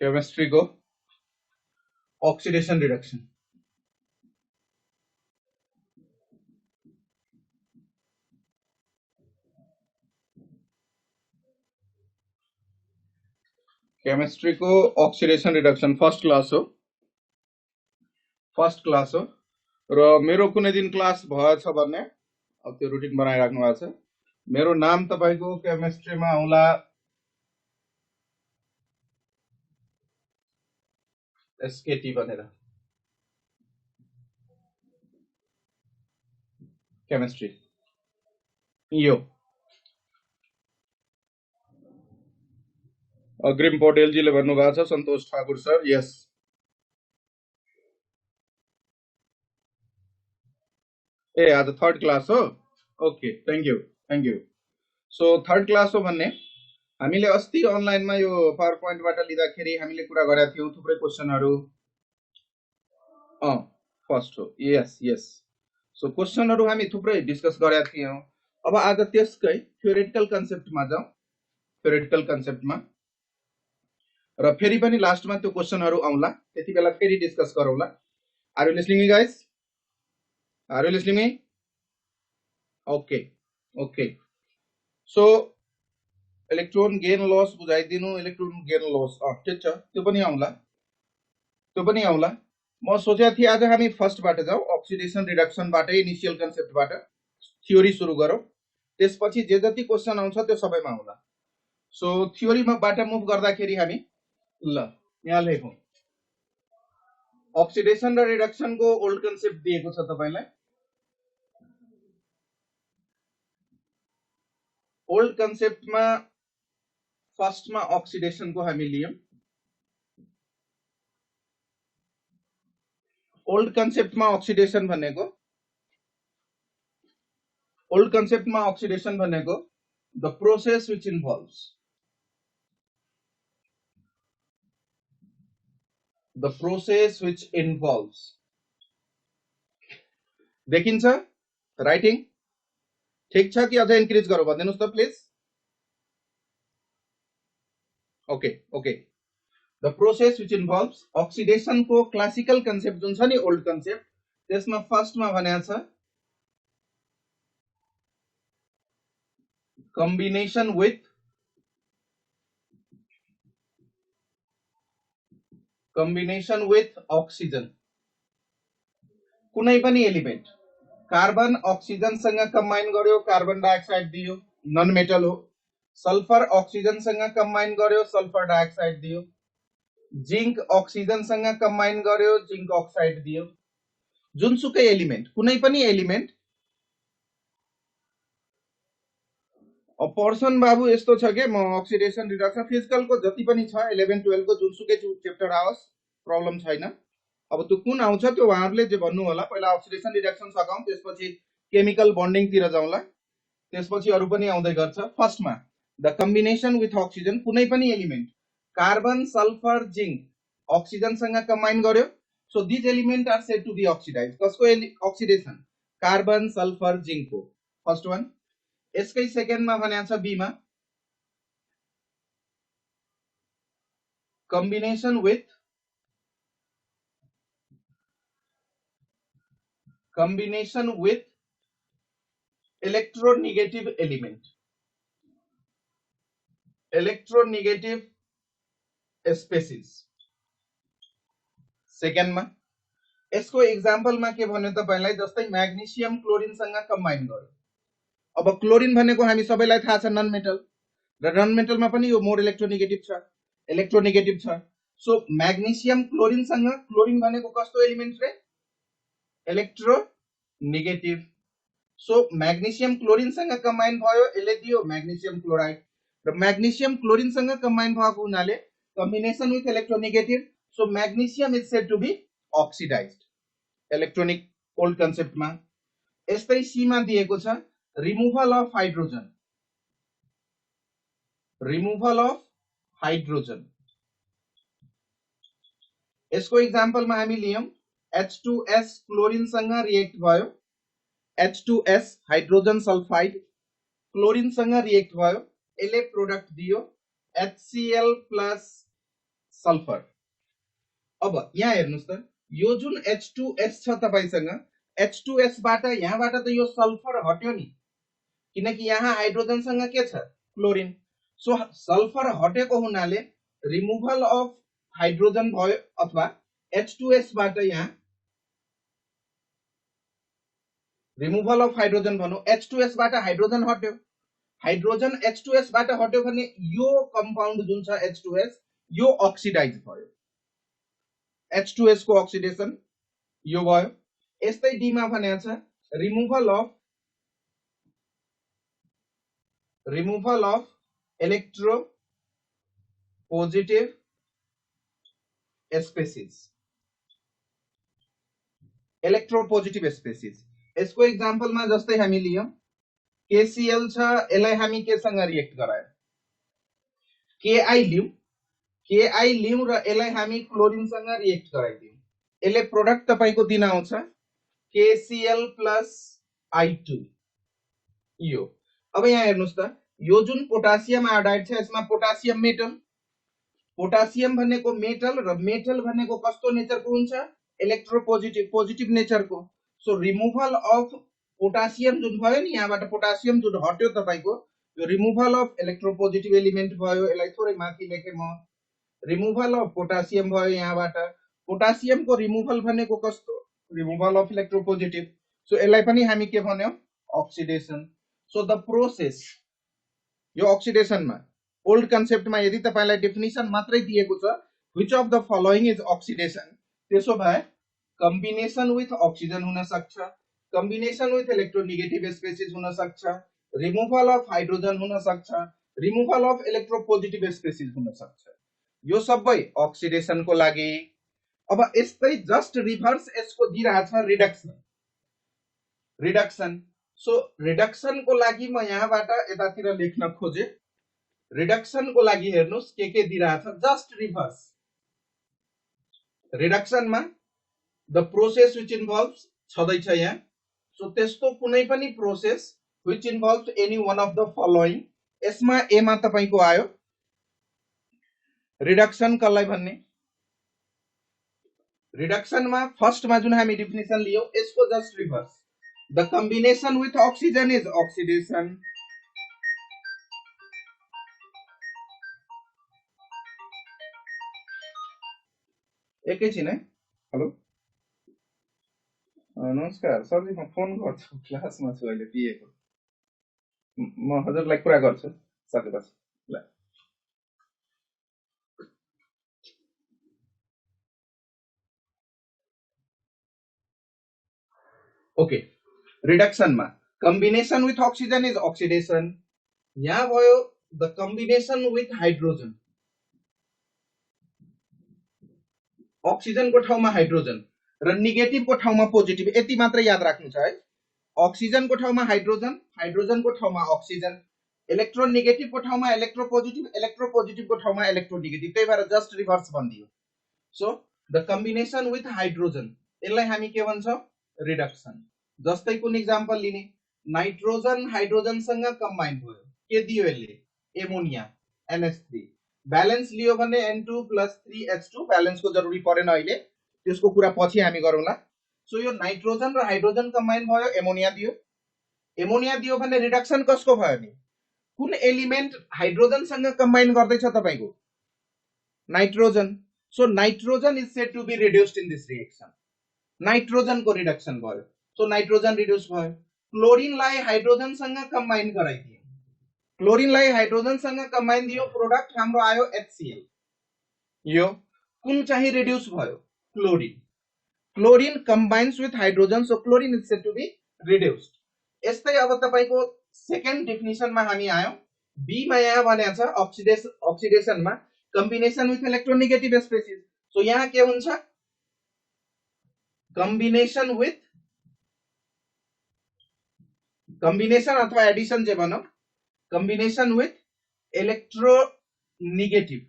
Chemistry को oxidation reduction first class हो र मेरो कुनै दिन क्लास भएछ भने अब त्यो रुटिन बनाइराख्नु भएको छ। मेरो नाम तपाईको केमिस्ट्रीमा आउला एसकेटी भनेर, केमिस्ट्री यो अग्रिम पौडेलजीले भन्नुभएको छ, सन्तोष ठाकुर सर, यस। ए आज थर्ड क्लास हो, okay, thank you. So third class हो भन्ने हामीले अस्ति अनलाइनमा यो पावर पोइन्टबाट लिँदाखेरि हामीले कुरा गरेका थियौँ, थुप्रै क्वेसनहरू। फर्स्ट हो, यस। सो क्वेसनहरू हामी थुप्रै डिस्कस गरेका थियौँ। अब आज त्यसकै थ्योरेटिकल कन्सेप्टमा जाउँ, थ्योरेटिकल कन्सेप्टमा, र फेरि पनि लास्टमा त्यो क्वेसनहरू आउला, त्यति बेला फेरि डिस्कस गरौँला। Are you listening me guys? Are you listening me? Okay. So electron gain loss बुझाइदिनु, इलेक्ट्रोन गेन लस ठिक छ, त्यो पनि आउला। म सोचेको थिएँ आज हामी फर्स्टबाट जाउँ, अक्सिडेसन रिडक्सनबाटै, इनिसियल कन्सेप्टबाट थ्योरी सुरु गरौँ, त्यसपछि जे जति क्वेसन आउँछ त्यो सबैमा आउला। सो थ्योरीबाट मुभ गर्दाखेरि हामी ल यहाँ लेखौँ, अक्सिडेसन र रिडक्सनको ओल्ड कन्सेप्ट दिएको छ तपाईलाई। ओल्ड कन्सेप्टमा फर्स्टमा अक्सिडेसनको हामी लियौं। ओल्ड कन्सेप्टमा अक्सिडेसन भनेको द प्रोसेस विच इन्भल्व्स देखिन्छ राइटिङ ठीक छ कि अझै इन्क्रिज गरौँ भनिदिनुस् त please. Okay the process which involves oxidation को क्लासिकल कन्सेप्ट जुन छ नि ओल्ड कन्सेप्ट, त्यसमा फर्स्टमा भनेको छ कम्बिनेसन विथ अक्सिजन। कुनै पनि एलिमेन्ट कार्बन अक्सिजन सँग कम्बाइन गर्यो, कार्बन डाइअक्साइड दियो, नन मेटल हो। सल्फर अक्सिजन सँग कम्बाइन गर्यो, सल्फर डाइअक्साइड दियो। जिंक अक्सिजन सँग कम्बाइन गर्यो, जिंक अक्साइड दियो। जुनसुकै एलिमेन्ट, कुनै पनि एलिमेन्ट, पर्सन बाबु यस्तो छ के, म अक्सिडेसन रिडक्सन फिजिकलको जति पनि छ 11 12 को जुनसुकै च्याप्टर आओस् प्रब्लम छैन। अब त्यो कुन आउँछ त्यो उहाँहरुले जे भन्नु होला, पहिला अक्सिडेसन रिडक्सन सकाउँ, त्यसपछि केमिकल बन्डिङ तिर जाउँला, त्यसपछि अरु पनि आउँदै गर्छ। फर्स्टमा द कम्बिनेसन विथ अक्सिजन, कुनै पनि element carbon sulphur zinc oxygen सँग कम्बाइन गर्यो, so this element are said to be oxidize. कसको अक्सिडेसन? कार्बन सल्फर जिंक को, फर्स्ट वान। यसकै सेकेन्डमा भनेको छ बी मा combination with electronegative element, electronegative species. सेकेन्डमा यसको एक्जाम्पलमा के भन्यो तपाईलाई, जस्तै म्याग्नेशियम क्लोरिन सँग कम्बाइन गर्यो। अब क्लोरिन भनेको हामी सबैलाई थाहा छ नन मेटल, र नन मेटलमा पनि यो मोर इलेक्ट्रोनेगेटिभ छ। सो म्याग्नेशियम क्लोरिन सँग, क्लोरिन भनेको कस्तो एलिमेन्ट रे? इलेक्ट्रोनेगेटिभ। सो म्याग्नेशियम क्लोरिन सँग कम्बाइन भयो, यसले दियो म्याग्नेशियम क्लोराइड, र म्याग्नेशियम क्लोरिन सँग कम्बाइन भएको हुनाले combination with electronegative, so magnesium is said to be oxidized electronic old कन्सेप्टमा। यस्तै सी मा दिएको छ रिमुभल अफ हाइड्रोजन। यसको एक्जाम्पलमा हामी लियौं H2S क्लोरिन सँग रिएक्ट भयो, H2S हाइड्रोजन सल्फाइड क्लोरिन सँग रिएक्ट भयो, यसले प्रोडक्ट दियो HCl+ सल्फर। अब यहाँ हेर्नुस् त यो जुन H2S छ तपाईसँग, H2S बाट यहाँबाट त यो सल्फर हट्यो नि, किनकि यहाँ हाइड्रोजनसँग के छ, क्लोरिन। सो सल्फर हटेको हुनाले रिमुभल अफ हाइड्रोजन भयो, अथवा H2S बाट यहाँ रिमुभल अफ हाइड्रोजन भनौं, H2S बाट हाइड्रोजन हट्यो, हाइड्रोजन H2S बाट हट्यो भने यो कम्पाउन्ड जुन छ H2S यो अक्सिडाइज भयो, H2S को अक्सिडेसन यो भयो। यस्तै डी मा भनेको छ removal of electropositive species, electropositive species. यसको एक्जाम्पलमा जस्तै हामी लियौं KCl छ, यसलाई हामी केसँग रिएक्ट गरायौं, KI लियौं र यसलाई हामी क्लोरिनसँग रिएक्ट गराइदियौं, यसले प्रोडक्ट तपाईको दिन आउँछ KCl + I2 यो। अब यहाँ हेर्नुस् त यो जुन पोटासियम आयोडाइड छ यसमा पोटासियम मेटल, पोटासियम भनेको मेटल र मेटल भनेको कस्तो नेचरको हुन्छ, इलेक्ट्रोपोजिटिभ, पोजिटिभ नेचरको। सो रिमुभल अफ पोटासियम जुन भयो नि, यहाँबाट पोटासियम जुन हट्यो तपाईको, यो रिमुभल अफ इलेक्ट्रोपोजिटिभ एलिमेन्ट भयो, यसलाई थोरै माथि लेखे म, रिमुभल अफ पोटासियम भयो यहाँबाट। पोटासियम को रिमुभल भनेको कस्तो, रिमुभल अफ इलेक्ट्रोपोजिटिभ। सो यसलाई पनि हामी के भन्यौ, अक्सिडेसन। सो द प्रोसेस, यो अक्सिडेसनमा ओल्ड कन्सेप्टमा यदि तपाईलाई डेफिनिसन मात्रै दिएको छ which of the following is oxidation, त्यसो भए कम्बिनेसन विथ अक्सिजन हुन सक्छ, कम्बिनेसन विथ इलेक्ट्रोनेगेटिभ स्पेसिस हुन सक्छ, रिमुभल अफ हाइड्रोजन हुन सक्छ, रिमुभल अफ इलेक्ट्रोपोजिटिभ स्पेसिस हुन सक्छ, यो सबै अक्सिडेसनको लागि। अब यस्तै जस्ट रिभर्स यसको दिइरहेछ रिडक्सन। सो रिडक्सन को लागि म यहाँबाट यतातिर लेख्न खोजे, रिडक्सन को लागि हेर्नुस् के दिइरहेछ, जस्ट रिभर्स। रिडक्सन मा द प्रोसेस व्हिच इन्भल्व्स छदैछ यहाँ। सो त्यस्तो कुनै पनि process which involves any one of the following, यसमा ए मा तपाईको आयो रिडक्सन कसलाई भन्ने, रिडक्सन मा फर्स्ट मा जुन हामी डेफिनेसन लियौ यसको just reverse, the combination with oxygen is oxidation, एकैछिन है। हेलो नमस्कार सरजी, म फोन गर्छु, क्लासमा छु अहिले पिएको, म हजुरलाई कुरा गर्छु सकेपछि ल। ओके, रिडक्सनमा combination with oxygen is oxidation. यहाँ भयो the combination with hydrogen, oxygen को ठाउँमा हाइड्रोजन र नेगेटिभ को ठाउँमा पोजिटिभ, यति मात्र याद राख्नु छ है। अक्सिजन को ठाउँमा हाइड्रोजन, हाइड्रोजन को ठाउँमा अक्सिजन, इलेक्ट्रोनेगेटिभ को ठाउँमा इलेक्ट्रोपोजिटिभ, इलेक्ट्रोपोजिटिभ को ठाउँमा इलेक्ट्रोनेगेटिभ, त्यही भएर जस्ट रिभर्स भनिदियो। So the combination with hydrogen, यसलाई हामी के भन्छौं, रिडक्सन। जस्तै कुन एक्जाम्पल लिने, नाइट्रोजन हाइड्रोजनसँग कम्बाइन भयो, के दियो यसले, एमोनिया NH3, ब्यालेन्स लियो भने N2 + 3H2, ब्यालेन्स को जरुरी परेन अहिले, त्यसको कुरा पछि हामी गरौँला। सो यो नाइट्रोजन र हाइड्रोजन कम्बाइन भयो, एमोनिया दियो। एमोनिया दियो भने रिडक्सन कसको भयो नि, कुन एलिमेन्ट हाइड्रोजनसँग कम्बाइन गर्दैछ तपाईको, nitrogen. So nitrogen is said to be reduced in this reaction, nitrogen को रिडक्सन भयो। सो नाइट्रोजन रिड्युस भयो। क्लोरिनलाई हाइड्रोजनसँग कम्बाइन गराइदियो, क्लोरिनलाई हाइड्रोजनसँग कम्बाइन दियो, प्रोडक्ट हाम्रो आयो HCl। यो कुन चाहिँ रिड्युस भयो, chlorine. Chlorine combines with hydrogen, so chlorine is said to be reduced. यस्तै अब तपाईको सेकेन्ड डेफिनिसनमा हामी आयौं, बी मा यहाँ भनेको छ अक्सिडेसनमा कम्बिनेसन विथ इलेक्ट्रोनेगेटिभ स्पेसिस। सो यहाँ के हुन्छ, कम्बिनेसन अथवा एडिसन जे भनौं, कम्बिनेसन विथ इलेक्ट्रोनेगेटिभ,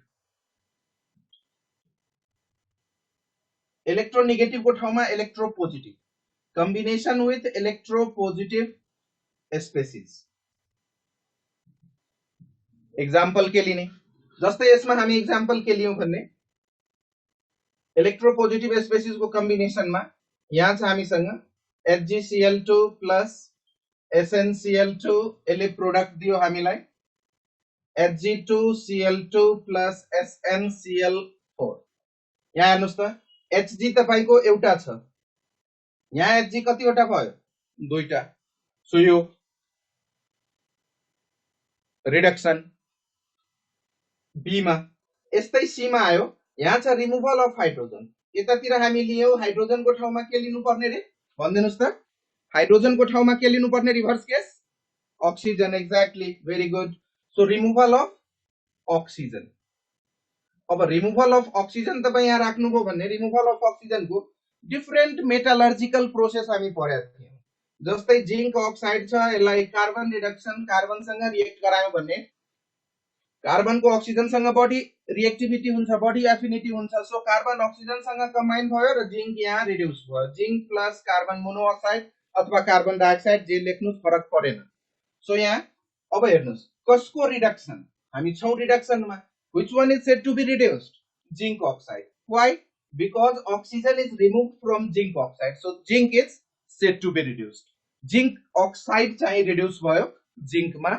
इलेक्ट्रोनेगेटिभ को ठाउँमा electropositive, combination with electropositive species. Example के लिने, जस्तै यसमा हामी एक्जाम्पल के लियौं भने इलेक्ट्रोपोजिटिभ स्पेसिस को कम्बिनेसन में यहाँ छ हामीसँग HgCl2 प्लस SnCl2 यसले प्रोडक्ट दियो हामीलाई Hg2Cl2 प्लस SnCl4 यहाँ हेर्नुस् त Hg तपाईको एउटा छ यहाँ Hg कतिवटा भयो दुईटा सो यो रिडक्सन B मा यस्तै C मा आयो यहाँ छ रिमुभल अफ हाइड्रोजन यतातिर हामी लियौ हाइड्रोजन को ठाउँमा के लिनु पर्ने रे भन्दिनुस् त हाइड्रोजन को ठाउँमा के लिनु पर्ने reverse case oxygen exactly very good so removal of oxygen अब रिमुभल अफ ऑक्सीजन तपाई यहाँ राख्नुभयो भन्ने रिमुभल अफ ऑक्सीजन को डिफरेंट मेटलर्जिकल प्रोसेस हामी पढेका थियौं जस्तै जिंक अक्साइड छ यसलाई कार्बन रिडक्सन कार्बन सँग रिएक्ट गरायो भने कार्बन को ऑक्सीजन सँग बढी रिएक्टिभिटी हुन्छ बढी एफिनिटी हुन्छ सो कार्बन ऑक्सीजन सँग कम्बाइन भयो र जिंक यहाँ रिड्युस भयो जिंक प्लस कार्बन मोनोऑक्साइड अथवा कार्बन डाइऑक्साइड जे लेख्नुस् फरक परेन सो यहाँ अब हेर्नुस् कसको रिडक्सन हामी छौ रिडक्सन मा which one is said to be reduced zinc oxide why because oxygen is removed from zinc oxide so zinc is said to be reduced zinc oxide चाहिँ reduce भयो zinc मा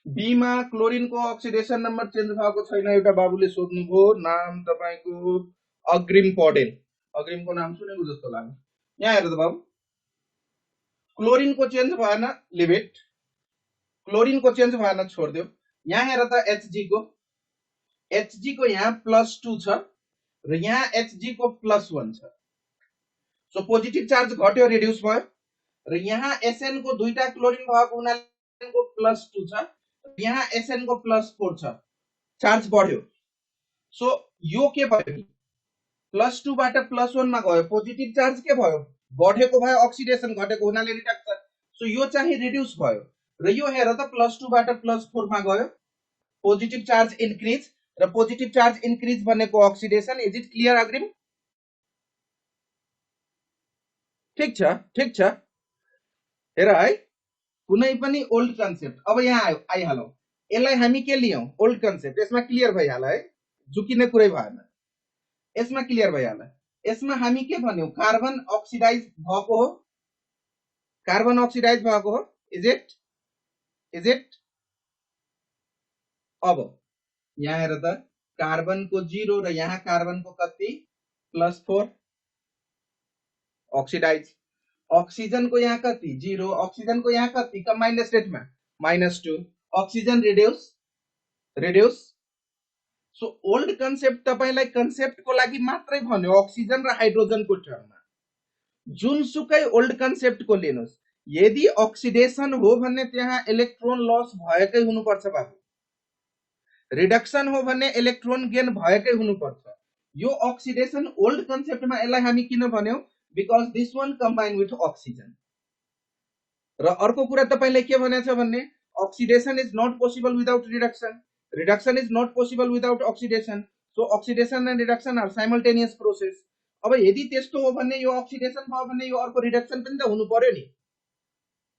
B मा chlorine को oxidation number change भएको छैन एउटा बाबुले सोध्नुभयो नाम तपाईको अग्रिम पौडेल अग्रिम को नाम सुनेको जस्तो लाग्यो यहाँ हेर त बाबु क्लोरिन को चेन्ज भएन लिभ इट क्लोरिन को चेन्ज भएन छोड दियो यहाँ हेर त Hg को यहाँ +2 छ र यहाँ Hg को +1 छ सो पोजिटिभ चार्ज घट्यो रिड्युस भयो र यहाँ Sn को दुईटा क्लोरिन भएको हुनाले Sn को +2 छ यहाँ Sn को +4 छ चार्ज बढ्यो सो यो के भयो +2 बाट +1 मा गयो पोजिटिभ चार्ज के भयो बढेको भयो अक्सिडेसन घटेको हुनाले रिडक्सन सो यो चाहिँ रिड्युस भयो र यो हेर त +2 बाट +4 मा गयो पोजिटिभ चार्ज इन्क्रिज र पोजिटिभ चार्ज इन्क्रिज भनेको अक्सिडेसन इज इट क्लियर अग्रिम ठीक छ हेर है कुनै पनि ओल्ड कन्सेप्ट अब यहाँ आयो आइहालौ यसलाई हामी के लियौ ओल्ड कन्सेप्ट यसमा क्लियर भइहाल्यो है जुकिने कुरै भएन यसमा क्लियर भइहाल्यो यसमा हामी के भन्यौ कार्बन अक्सिडाइज भएको हो इज इट अब यहाँ हेर त कार्बन को 0 र यहाँ कार्बन को कति +4 ऑक्सीडाइज ऑक्सीजन को यहाँ कति 0 ऑक्सीजन को यहाँ कति कम्बाइन्ड स्टेट में -2 oxygen reduce so old concept तपाईलाई कन्सेप्ट को लागि मात्रै भन्यो ऑक्सीजन र हाइड्रोजन को टर्ममा जुनसुकै ओल्ड कन्सेप्ट को लिनुस् यदि ऑक्सिडेशन हो भन्ने त्यहाँ इलेक्ट्रोन लस भएकै हुनुपर्छ बाबु रिडक्सन हो भन्ने इलेक्ट्रोन गेन भएकै हुनुपर्छ यो ऑक्सिडेशन ओल्ड कन्सेप्टमा यसलाई हामी किन भन्यौ because this one combine with oxygen र अर्को कुरा तपाईले के भनेछ भन्ने oxidation is not possible without reduction is not possible without oxidation so oxidation and reduction are simultaneous process अब यदि त्यस्तो हो भने यो ऑक्सिडेशन भयो भने यो अर्को रिडक्सन पनि त हुनु पर्यो नि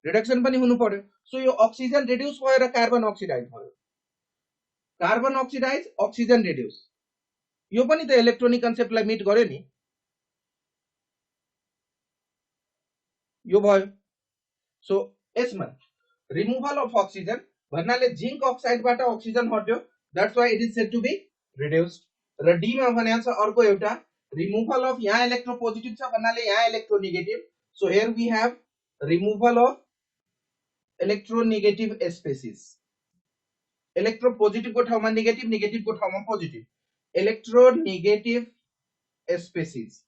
रिडक्सन पनि हुनु पर्यो सो यो ऑक्सिजन रिड्युस भएर कार्बन ऑक्सिडाइज भयो कार्बन ऑक्सिडाइज ऑक्सिजन रिड्युस यो पनि त इलेक्ट्रोनिक कन्सेप्टलाई मिट गर्यो नि यो भयो सो यसमा रिमुभल अफ ऑक्सिजन भन्नाले जिंक अक्साइडबाट ऑक्सिजन हट्यो that's why it is said to be reduced र डी मा भनेको छ अर्को एउटा रिमुभल अफ यहाँ इलेक्ट्रोपोजिटिभ छ भन्नाले यहाँ electronegative so here we have removal of electronegative species electropositive को ठाउँमा नेगेटिभ नेगेटिभ को ठाउँमा पोजिटिभ इलेक्ट्रोनेगेटिभ स्पेसिस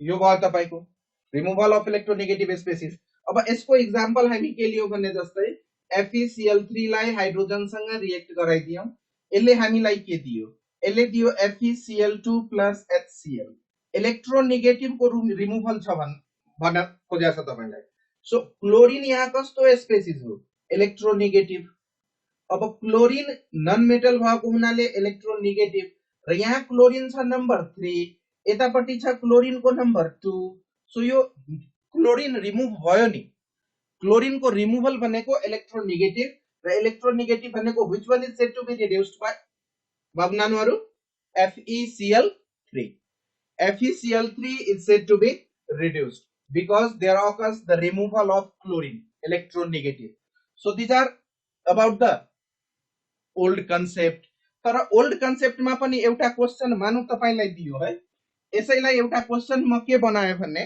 यो भयो तपाईको रिमुभल अफ इलेक्ट्रोनेगेटिभ स्पेसिस अब यसको एक्जाम्पल हामी के लियौ भन्ने जस्तै FeCl3 लाई हाइड्रोजन सँग रिएक्ट गराइदियौ यसले हामीलाई के दियो यसले दियो FeCl2 HCl इलेक्ट्रोनेगेटिभ को रिमुभल छ भन्न खोजेछ तपाईलाई सो क्लोरिन यहाँ कस्तो स्पेसिस हो इलेक्ट्रोनेगेटिभ अब क्लोरिन नन मेटल भएको हुनाले इलेक्ट्रोनेगेटिभ र यहाँ क्लोरिन छ नम्बर 3 यतापट्टि छ क्लोरिन को नम्बर 2 सो यो क्लोरिन रिमुभ भयो नि क्लोरिन को रिमुभल भनेको इलेक्ट्रोनेगेटिभ र इलेक्ट्रोनेगेटिभ भनेको which one is said to be reduced by बाबुनानुहरु FeCl3. FeCl3 is said to be reduced because there occurs the removal of chlorine, electronegative. So these are about the old concept. तर old concept मा पनि एउटा question मानौ तपाईलाई दियो है, यसैलाई एउटा क्वेशन म के बनाए भन्ने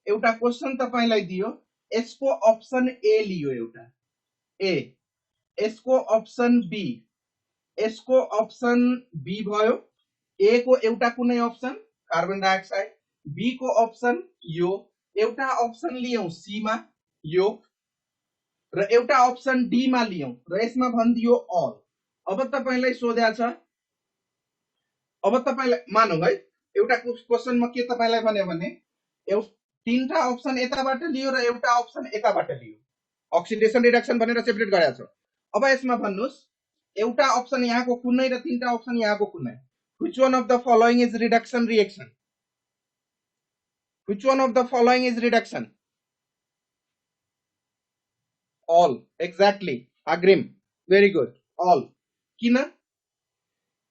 एउटा क्वेशन तपाईलाई दियो, यसको अप्सन ए लियो, एउटा ए, यसको अप्सन बी, यसको अप्सन बी भयो, ए को एउटा कुनै अप्सन कार्बन डाइअक्साइड, बी को अप्सन यो, एउटा अप्सन लियौ सी मा यो, र एउटा अप्सन डी मा लियौ र यसमा भनिदियो अल। अब तपाईलाई सोध्या छ, अब तपाईलाई मानौ है एउटा क्वेशन म के तपाईलाई भने तीनटा अप्सन यताबाट लियो र एउटा अप्सन यताबाट लियो, अक्सिडेसन रिडक्सन भनेर सेपरेट गरेको छ। अब यसमा भन्नुस् एउटा अप्सन यहाँको कुनै र तीनटा अप्सन यहाँको कुनै, which one of the following is reduction reaction? Which one of the following is reduction? All. Exactly. Agrim. Very good. All. किन?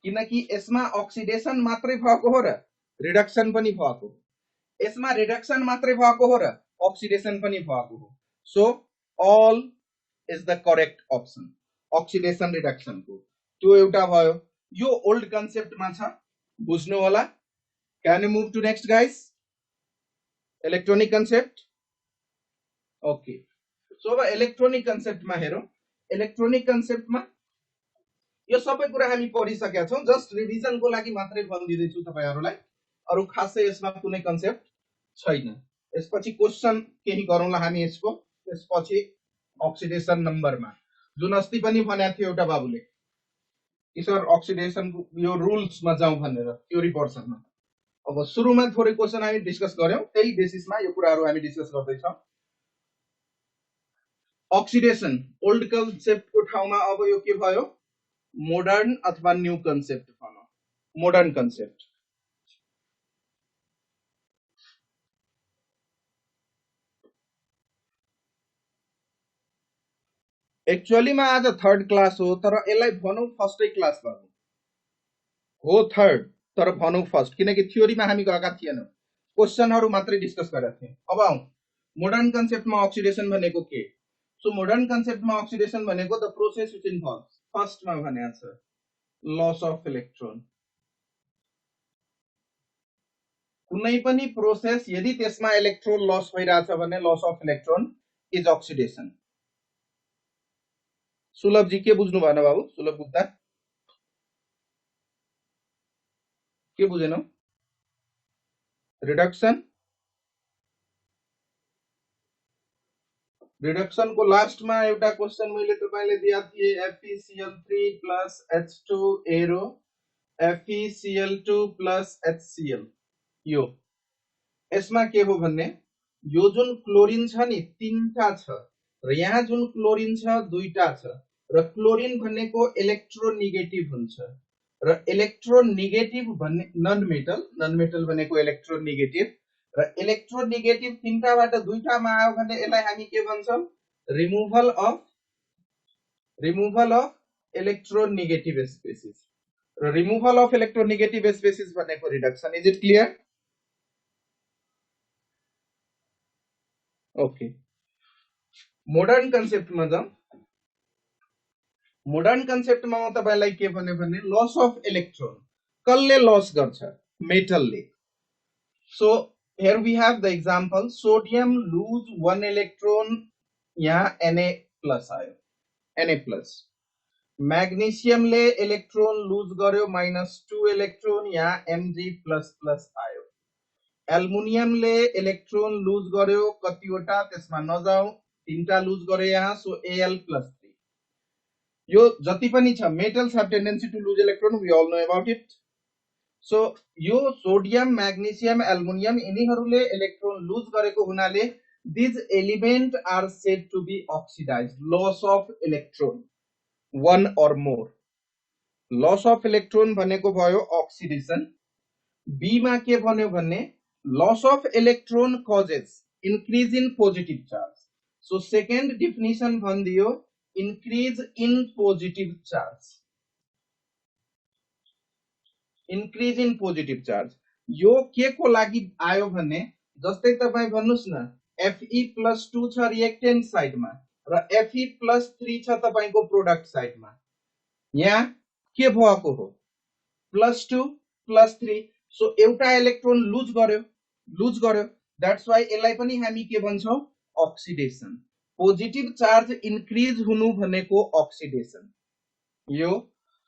किनकि यसमा अक्सिडेसन मात्रै भएको हो र रिडक्सन पनि भएको हो, यसमा रिडक्सन मात्रै भएको हो र अक्सिडेसन पनि भएको हो। So all is the correct option. Oxidation reduction को त्यो एउटा भयो, यो ओल्ड कन्सेप्ट मा छ, बुझ्नु होला। Can you move to next guys? Electronic concept. Okay. So अब इलेक्ट्रोनिक कन्सेप्ट मा हेरौं। इलेक्ट्रोनिक कन्सेप्ट मा यो सबै कुरा हामी पढिसकेका छौं, जस्ट रिभिजन को लागि मात्रै भनिदिदै छु तपाईहरुलाई, अरु खासै यसमा कुनै कन्सेप्ट छैन। यसपछि क्वेशन केही गरौँला हामी यसको, त्यसपछि अक्सिडेसन नम्बरमा जुन अस्ति पनि भनेको थियो एउटा बाबुले कि सर अक्सिडेसन को यो रुल्स मा जाउँ भनेर थ्योरी पोर्सनमा। अब सुरुमा थोरै क्वेशन हामी डिस्कस गर्यौं, त्यही बेसिसमा यो कुराहरु हामी डिस्कस गर्दै छौं। अक्सिडेसन ओल्ड कन्सेप्ट को ठाउँमा अब यो के भयो, मोडर्न अथवा न्यू कन्सेप्ट भनौं, मोडर्न कन्सेप्ट। एक्चुअली मा आज थर्ड क्लास हो, तर यसलाई भनौं फर्स्टै क्लास भनौं हो, थर्ड तर भनौं फर्स्ट, किनकि थ्योरीमा हामी गएका थिएनौं, क्वेशनहरु मात्रै डिस्कस गरेका थियौं। अब आउँ मोडर्न कन्सेप्टमा अक्सिडेसन भनेको के। सो मोडर्न कन्सेप्टमा अक्सिडेसन भनेको द प्रोसेस व्हिच इन्भल्व्स, फर्स्टमा भनेको छ लस अफ इलेक्ट्रोन। कुनै पनि प्रोसेस यदि त्यसमा इलेक्ट्रोन लस भइराछ भने loss of electron is oxidation. Sulabh ji के बुझ्नु भएन बाबु, सुलभ गुप्ता के बुझेनौ? रिडक्सन, रिडक्सन को लास्ट में एउटा क्वेशन मैले तपाईलाई दिया थिए, FeCl3 plus H2 arrow FeCl2 plus HCl। यो यसमा के हो भन्ने, यो जुन क्लोरिन छ नि तीनटा छ र यहाँ जुन क्लोरिन छ दुईटा छ, र क्लोरिन भनेको इलेक्ट्रोनेगेटिभ हुन्छ र इलेक्ट्रोनेगेटिभ भन्ने नन मेटल भनेको इलेक्ट्रोनेगेटिभ र इलेक्ट्रोनेगेटिभ तीनटाबाट दुईटामा आयो भने यसलाई हामी के भन्छौं, रिमुभल अफ इलेक्ट्रोनेगेटिभ स्पेसिस, र रिमुभल अफ इलेक्ट्रोनेगेटिभ स्पेसिस भनेको reduction. Is it clear? Okay, modern concept मा जाउँ। मोडर्न कन्सेप्ट मा म तपाईलाई के भने लस अफ इलेक्ट्रोन कसले लस गर्छ, मेटलले। So here we have the example, sodium lose 1 electron, यहाँ Na plus आयो, Na plus। मैग्नीशियम ले इलेक्ट्रोन लूज गर्यो -2 इलेक्ट्रोन, यहाँ Mg plus plus आयो। एल्युमिनियम ले इलेक्ट्रोन लूज गर्यो कतिवटा त्यसमा नजाऊ, तीनटा लूज गर्यो यहाँ, सो Al plus 3। यो जति पनि छ metals have tendency to lose electron, we all know about it। So यो सोडियम, मैग्नीशियम, एल्युमिनियम यिनीहरुले इलेक्ट्रोन लूज गरेको हुनाले these element are said to be oxidized, loss of electron, one or more। loss of electron भनेको भयो oxidation। B मा के भन्यो भन्ने loss of electron causes increase in positive charge। so second definition भनिदियो increase in positive charge, increase in positive charge। यो के को लागि आयो भने जस्तै तपाई भन्नुस् न Fe+2 छ रिएक्टेन्ट साइडमा र Fe+3 छ तपाईको प्रोडक्ट साइडमा। यहाँ के भएको हो +2 +3, सो एउटा इलेक्ट्रोन लुज गर्यो, दैट्स व्हाई यसलाई पनि हामी के भन्छौं अक्सिडेसन। पोजिटिभ चार्ज इन्क्रिज हुनु भनेको अक्सिडेसन यो।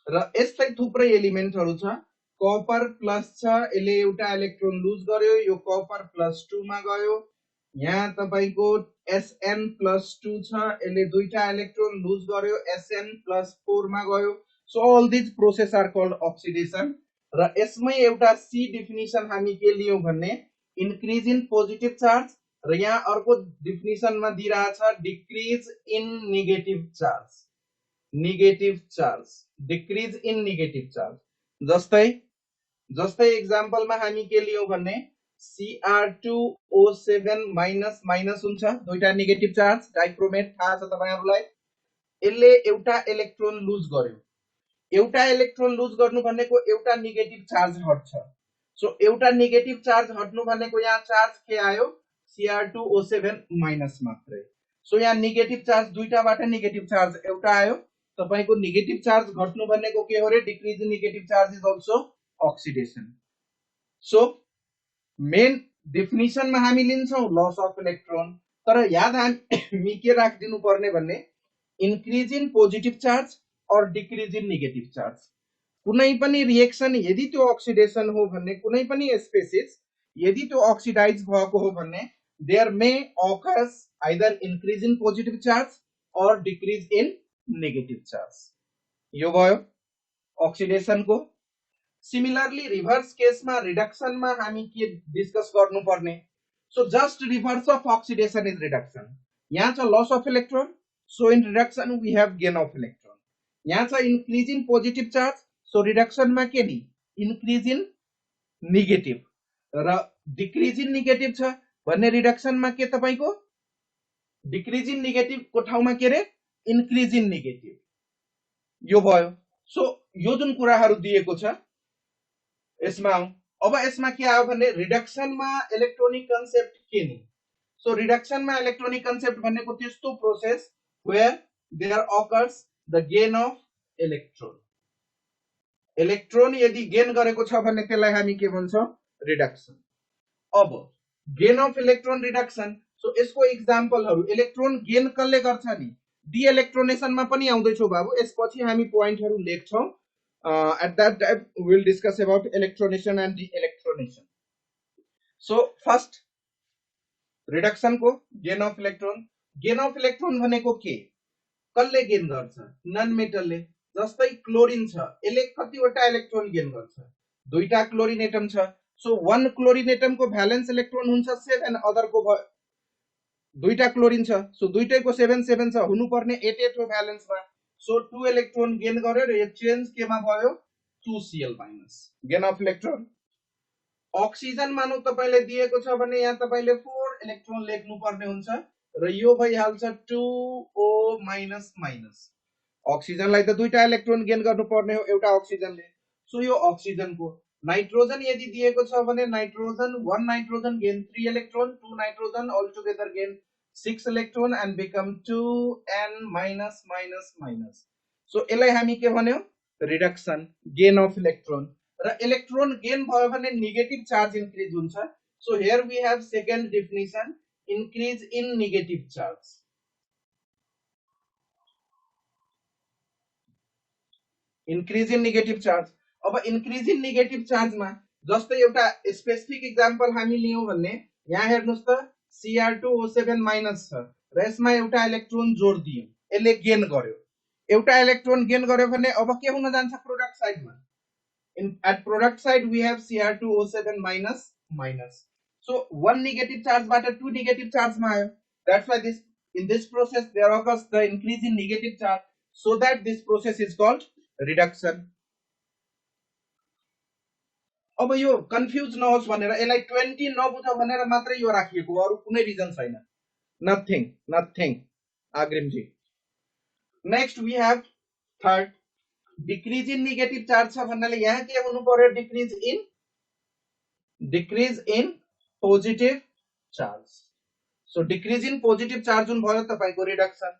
र यस्तै थुप्रै एलिमेन्टहरु छ। कपर प्लस छ, यसले एउटा इलेक्ट्रोन लुज गर्यो, यो कपर +2 मा गयो। यहाँ तपाईको Sn+2 छ, यसले दुईटा इलेक्ट्रोन लुज गर्यो, Sn+4 मा गयो। So all this process are called oxidation. र यसमै एउटा सी डेफिनेसन हामी के लियौं भन्ने इन्क्रिज इन पोजिटिभ चार्ज, र यहाँ अर्को डेफिनेसन मा दिइरा छ decrease in negative charge, negative charge, decrease in negative charge. जस्तै एक्जाम्पल मा हामी के लियौं भन्ने Cr2O7 माइनस माइनस हुन्छ, दुईटा नेगेटिभ चार्ज, डाइक्रोमेट थाहा छ तपाईहरुलाई। यसले एउटा इलेक्ट्रोन लुज गर्यो, एउटा इलेक्ट्रोन लुज गर्नु भनेको एउटा नेगेटिभ चार्ज हट्छ। सो एउटा नेगेटिभ चार्ज हट्नु भनेको यहाँ चार्ज के आयो Cr2O7 माइनस मात्रै। सो यहाँ नेगेटिभ चार्ज दुईटाबाट नेगेटिभ चार्ज एउटा आयो। तपाईको नेगेटिभ चार्ज घट्नु भनेको के हो रे decrease in negative charge is also oxidation. So main definition मा हामी लिन्छौं लस अफ इलेक्ट्रोन, तर याद हामी के राखिदिनु पर्ने भन्ने इन्क्रिज इन पोजिटिभ चार्ज और डिक्रिज इन नेगेटिभ चार्ज। कुनै पनि रिएक्सन यदि त्यो ऑक्सीडेशन हो भन्ने, कुनै पनि स्पेसिस यदि त्यो ऑक्सिडाइज भएको हो भन्ने there may occurs either increase in positive charge और डिक्रिज इन नेगेटिभ चार्ज। यो भयो ऑक्सिडेशन को। सिमिलरली रिभर्स केस में रिडक्शन में हामी के डिस्कस गर्नु पर्ने। So just reverse of oxidation is reduction. यहाँ छ loss of electron, so in reduction we have gain of electron. यहाँ छ increase in positive charge, so reduction में के नि इन्क्रिज इन नेगेटिभ, र डिक्रिज इन नेगेटिभ छ भन्ने रिडक्शन में के तपाईको डिक्रिज इन नेगेटिभ को ठाउँमा के रे इन्क्रिज इन नेगेटिभ। यो भयो। सो यो जुन कुराहरु दिएको छ यसमा अब यसमा के आयो भने रिडक्शन में इलेक्ट्रोनिक कन्सेप्ट के नि। सो रिडक्शन में इलेक्ट्रोनिक कन्सेप्ट भनेको त्यस्तो process where there occurs the gain of electron. Electron यदि गेन गरेको छ भने त्यसलाई हामी के भन्छौं रिडक्शन। अब gain of electron reduction, so यसको एक्जाम्पलहरु इलेक्ट्रोन गेन कसले गर्छ नि डी इलेक्ट्रोनेसन मा पनि आउँदैछौ बाबु, यसपछि हामी पोइन्टहरु लेख्छौं। at that time we will discuss about electronation and de-electronation. So first reduction को gain of electron, gain of electron भनेको के कसले गेन गर्छ नन मेटलले। जस्तै क्लोरिन छ, यसले कतिवटा इलेक्ट्रोन गेन गर्छ दुईटा क्लोरिन एटम छ। सो वन क्लोरिन एटम को भ्यालेन्स इलेक्ट्रोन हुन्छ 7, अदर को दुईटा क्लोरिन छ, सो दुईटैको 7 7 छ, हुनुपर्ने 8 8 हो भ्यालेन्समा। सो 2 इलेक्ट्रोन गेन गर्यो र यो चेन्ज केमा भयो 2Cl minus, gain of electron. Oxygen मानौ तपाईले दिएको छ भने यहाँ तपाईले 4 इलेक्ट्रोन लेख्नु पर्ने हुन्छ र यो भइहाल्छ 2O माइनस माइनस। ऑक्सीजनलाई त दुईटा इलेक्ट्रोन गेन गर्नु पर्ने हो एउटा ऑक्सीजनले। सो यो ऑक्सीजन को। नाइट्रोजन यदि दिएको छ भने nitrogen 1 nitrogen gain 3 electron, 2 nitrogen all together gain 6 electron and become 2n minus minus minus. So यसलाई हामी के भन्यौ रिडक्शन गेन अफ इलेक्ट्रोन। र इलेक्ट्रोन गेन भयो भने नेगेटिभ चार्ज इन्क्रिज हुन्छ। So here we have second definition increase in negative charge. Increase in negative charge. अब increase in negative चार्जमा जस्तै एउटा स्पेसिफिक एक्जाम्पल हामी लियौं भन्ने यहाँ हेर्नुस् त Cr2O7 माइनस छ र यसमा एउटा इलेक्ट्रोन जोड दियौं, यसले गेन गर्यो। एउटा इलेक्ट्रोन गेन गर्यो भने अब के हुन जान्छ प्रोडक्ट साइडमा at product side we have Cr2O7 minus minus. So 1 negative चार्जबाट 2 नेगेटिभ चार्जमा आयो। That's why this in this process there occurs the increase in negative charge, so that this process is called reduction. अब यो confuse नहोस् भनेर यसलाई 20 नबुझ भनेर मात्रै यो राखिएको, अरु कुनै रिजन छैन। Nothing nothing Agrim ji. Next we have third decrease in negative charge छ भन्नाले यहाँ के हुनु पर्यो decrease in positive charge so decrease in positive charge जुन भयो तपाईको रिडक्सन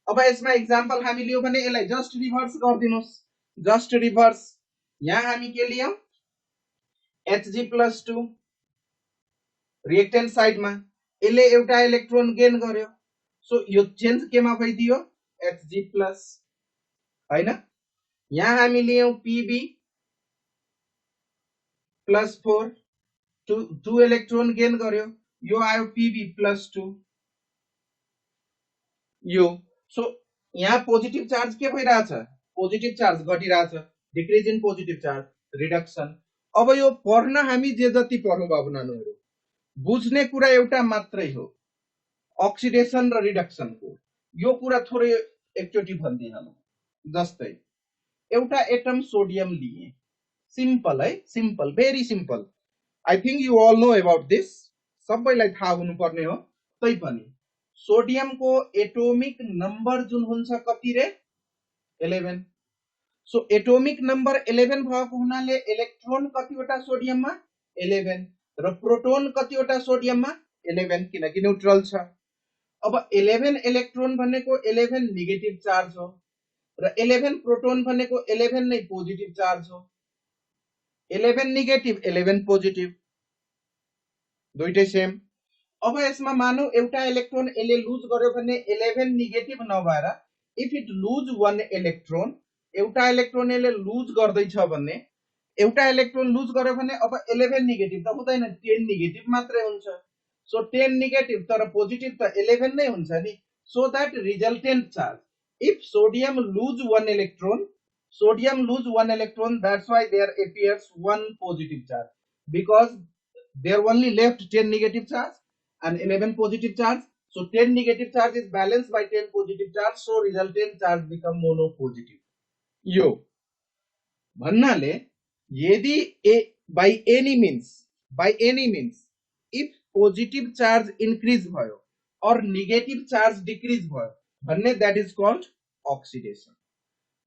अब यसमा एक्जाम्पल हामी लियौ भने यसलाई जस्ट रिभर्स गर्दिनुस् जस्ट रिभर्स यहाँ हामी के लियौ Hg+2 रिएक्टेन्ट साइडमा यसले एउटा इलेक्ट्रोन गेन गर्यो सो यो चेन्ज केमा भइदियो Hg+ हैन यहाँ हामी लियौ Pb+4 2 इलेक्ट्रोन गेन गर्यो यो आयो Pb+2 यो सो यहाँ पोजिटिभ चार्ज के भइराछ पोजिटिभ चार्ज घटिराछ decrease in positive charge reduction अब यो पढ्न हामी जे जति पढौं बाबु नानुहरु बुझ्ने कुरा एउटा मात्रै हो अक्सिडेसन र रिडक्सन को यो कुरा थोरै एकचोटी भन्दिहालौं जस्तै एउटा एटम सोडियम लिए सिम्पल है simple very simple I think you all know about this सबैलाई थाहा हुनुपर्ने हो तै पनि सोडियम को एटोमिक नंबर जुन हुन्छ कति रे 11 सो एटोमिक नंबर 11 भएको हुनाले इलेक्ट्रोन कतिवटा सोडियममा 11 र प्रोटोन कतिवटा सोडियममा 11 किनकि न्यूट्रल छ अब 11 इलेक्ट्रोन भनेको 11 नेगेटिभ चार्ज हो र 11 प्रोटोन भनेको 11 नै पोजिटिभ चार्ज हो 11 नेगेटिभ 11 पोजिटिभ दुईटै सेम अब यसमा मानौ एउटा इलेक्ट्रोन यसले लुज गर्यो भने 11 नेगेटिभ नभएर if it lose one electron एउटा इलेक्ट्रोन यसले लुज गर्दैछ भने एउटा इलेक्ट्रोन लुज गर्यो भने अब 11 नेगेटिभ त हुँदैन 10 नेगेटिभ मात्रै हुन्छ सो 10 नेगेटिभ तर पोजिटिभ त 11 नै हुन्छ नि so that resultant charge if sodium lose one electron that's why there appears one positive charge because there only left 10 negative charge and 11 positive charge so 10 negative charge is balanced by 10 positive charge so resultant charge become monopositive यो भन्नाले यदि by any means if positive charge increase भयो or negative charge decrease भयो भन्ने that is called oxidation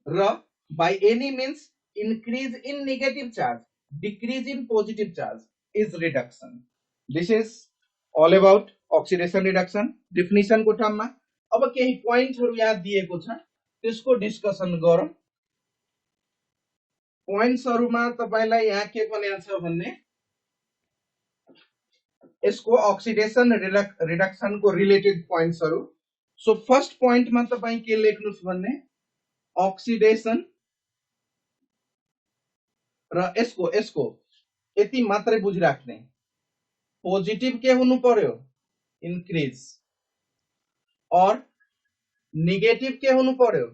र by any means increase in negative charge decrease in positive charge is reduction this is all about oxidation reduction definition को टर्ममा अब केही पोइन्टहरु यहाँ दिएको छ त्यसको डिस्कसन गरौं पोइन्ट्सहरुमा तपाईलाई यहाँ के भनेको छ भन्ने यसको oxidation reduction को रिलेटेड पोइन्ट्सहरु सो फर्स्ट पोइन्टमा तपाई के लेख्नुस् भन्ने oxidation र यसको यति मात्रै बुझिराख्ने पोजिटिभ के हुनु पर्यो इन्क्रीज और नेगेटिभ के हुनु पर्यो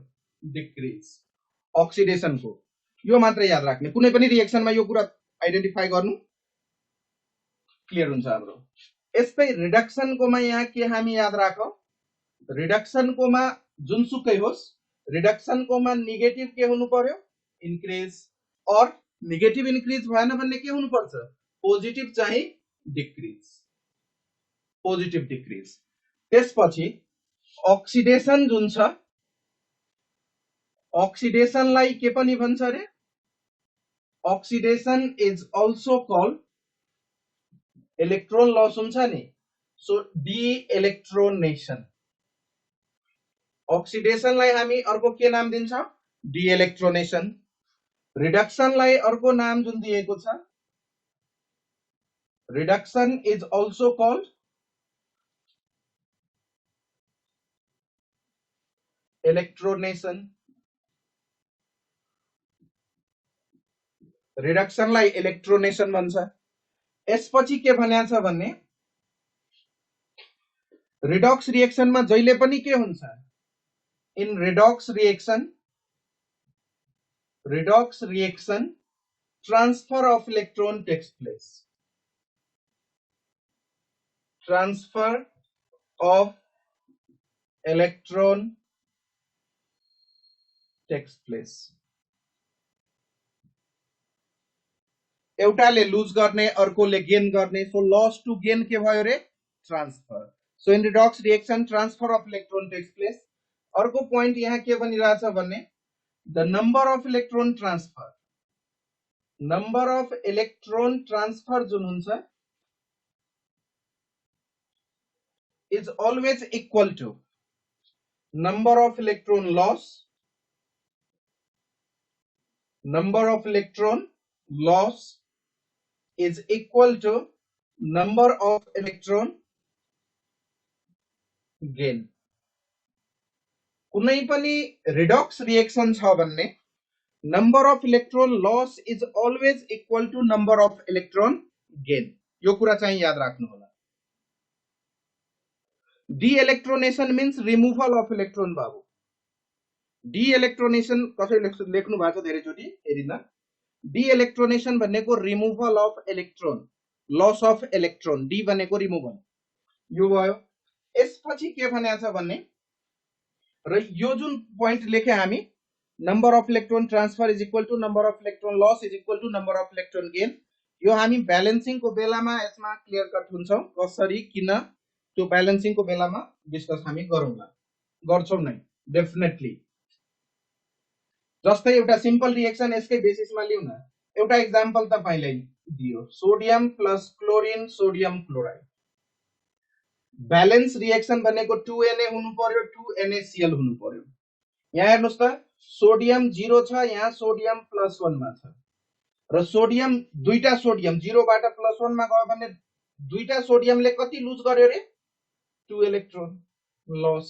डिक्रीज अक्सिडेसन को यो मात्रै याद राख्ने कुनै पनि रिएक्सनमा यो कुरा आइडेन्टिफाई गर्नु क्लियर हुन्छ हाम्रो यस्तै रिडक्सन कोमा यहाँ के हामी याद राखौ रिडक्सन कोमा जुनसुकै होस् रिडक्सन कोमा नेगेटिभ के हुनु पर्यो इन्क्रीज और नेगेटिभ इन्क्रीज भएन भन्ने के हुनु पर्छ पोजिटिभ चाहिँ डिक्रीज पोजिटिभ डिक्रीज त्यसपछि अक्सिडेसन जुन छ अक्सिडेसनलाई के पनि भन्छ रे oxidation is also called electron loss हुन्छ नि सो डी इलेक्ट्रोनेसन अक्सिडेसनलाई हामी अर्को के नाम दिन्छौं डी इलेक्ट्रोनेसन रिडक्सनलाई अर्को नाम जुन दिएको छ रिडक्सन इज अल्सो कॉल्ड इलेक्ट्रोनेसन रिडक्सनलाई इलेक्ट्रोनेसन भन्छ यसपछि के भनेको छ भन्ने रिडॉक्स रिएक्सनमा जहिले पनि के हुन्छ in redox reaction transfer of electron takes place transfer of electron takes place एउटाले लुज गर्ने अर्कोले गेन गर्ने सो लॉस टु गेन के भयो रे transfer so in redox reaction transfer of electron takes place अर्को पोइन्ट यहाँ के भनिरहेछ भने the number of electron transfer जुन हुन्छ is always equal to number of electron loss is equal to number of electron gain. कुनै पनि redox reaction छ भन्ने number of electron loss is always equal to number of electron gain. यो कुरा चाहिँ याद राख्नु होला. De-electronation means removal of electron बाबु. De-electronation कसैले लेख्नु भएको छ धेरै चोटी हेरिन. De-electronation भनेको removal of electron, loss of electron. D भनेको removal. यो भयो. यसपछि के भनेको छ भन्ने र यो जुन पोइन्ट लेखे हामी number of electron transfer is equal to number of electron loss is equal to number of electron gain. यो हामी ब्यालेन्सिङ को बेलामा यसमा क्लियर कट हुन्छौं कसरी किन त्यो ब्यालेन्सिङ को बेलामा डिस्कस हामी गरौँला गर्छौं नै डेफिनेटली. जस्तै एउटा सिम्पल रिएक्सन यसकै बेसिसमा लिउ न. एउटा एक्जाम्पल तपाईलाई दियो sodium plus chlorine sodium chloride. Balance reaction भनेको 2Na हुनु पर्यो 2NaCl हुनु पर्यो. यहाँ हेर्नुस् त सोडियम 0 छ यहाँ सोडियम +1 मा छ र सोडियम दुईटा सोडियम 0 बाट +1 मा गयो भने दुईटा सोडियमले कति लुज गर्यो रे 2 इलेक्ट्रोन लस.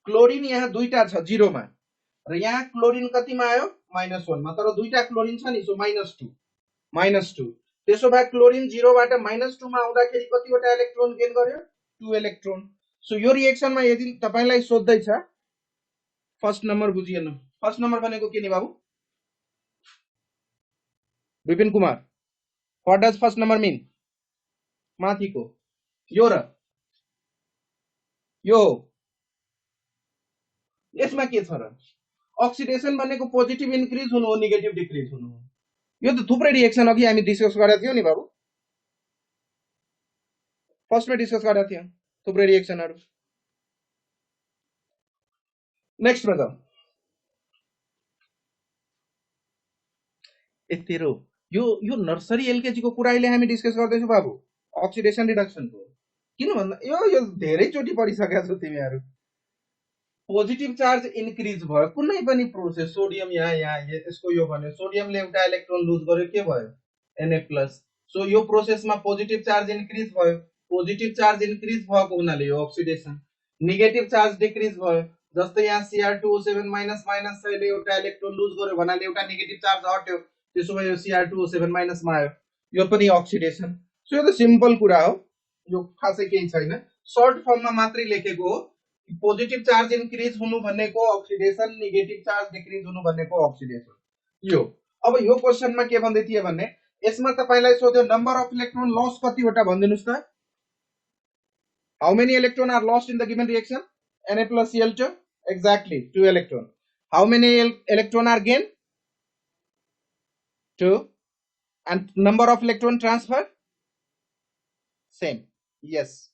क्लोरिन यहाँ दुईटा छ 0 मा र यहाँ क्लोरिन कतिमा आयो -1 मा तर दुईटा क्लोरिन छ नि सो -2 त्यसो भए क्लोरिन 0 बाट -2 मा आउँदाखेरि कतिवटा इलेक्ट्रोन गेन गर्यो 2 इलेक्ट्रोन. सो यो रिएक्सनमा यदि तपाईलाई सोध्दै छ फर्स्ट नम्बर बुझिएन. फर्स्ट नम्बर भनेको के नि बाबु Bipin Kumar what does first number mean. माथिको यो र यो यसमा के छ र अक्सिडेसन भनेको पोजिटिभ इन्क्रिज हुनु हो नेगेटिभ डिक्रिज हुनु हो. यो त थुप्रै रिएक्सन अघि हामी डिस्कस गरेका थियौ नि बाबु फर्स्टमा डिस्कस गरेका थियौ थुप्रै रिएक्सनहरु. नेक्स्ट मा जाऊ. तेरो यो नर्सरी एलकेजी को कुरा अहिले हामी डिस्कस गर्दैछौ बाबु अक्सिडेसन रिडक्सन को. किन भन्दा यो धेरै चोटी पढिसकेका छौ तिमीहरु. पोजिटिभ चार्ज इन्क्रिज भयो कुनै पनि प्रोसेस सोडियम यहाँ यसको यो भन्यो सोडियमले एउटा इलेक्ट्रोन लुज गर्यो के भयो Na+. सो यो प्रोसेसमा पोजिटिभ चार्ज इन्क्रिज भयो. पोजिटिभ चार्ज इन्क्रिज भएको हुनाले यो अक्सिडेसन. नेगेटिभ चार्ज डिक्रिज भयो जस्तै यहाँ Cr2O7- छ एउटा इलेक्ट्रोन लुज गर्यो भन्नाले एउटा नेगेटिभ चार्ज हट्यो त्यसो भए यो Cr2O7- मा आयो यो पनि अक्सिडेसन. सो यो त सिम्पल कुरा हो यो खासै केही छैन सर्ट फर्ममा मात्रै लेखेको हो. पोजिटिभ चार्ज इन्क्रिज हुनु भनेको अक्सिडेसन नेगेटिभ चार्ज डिक्रिज हुनु भनेको अक्सिडेसन. यो अब यो क्वेशनमा के भन्दै थिए भन्ने यसमा तपाईलाई सोध्यो नम्बर अफ इलेक्ट्रोन लस कतिवटा भन्दिनुस् त. How many electron are lost in the given reaction Na plus Cl2 exactly 2 electron. How many electron are gained 2 and number of electron transfer same. Yes.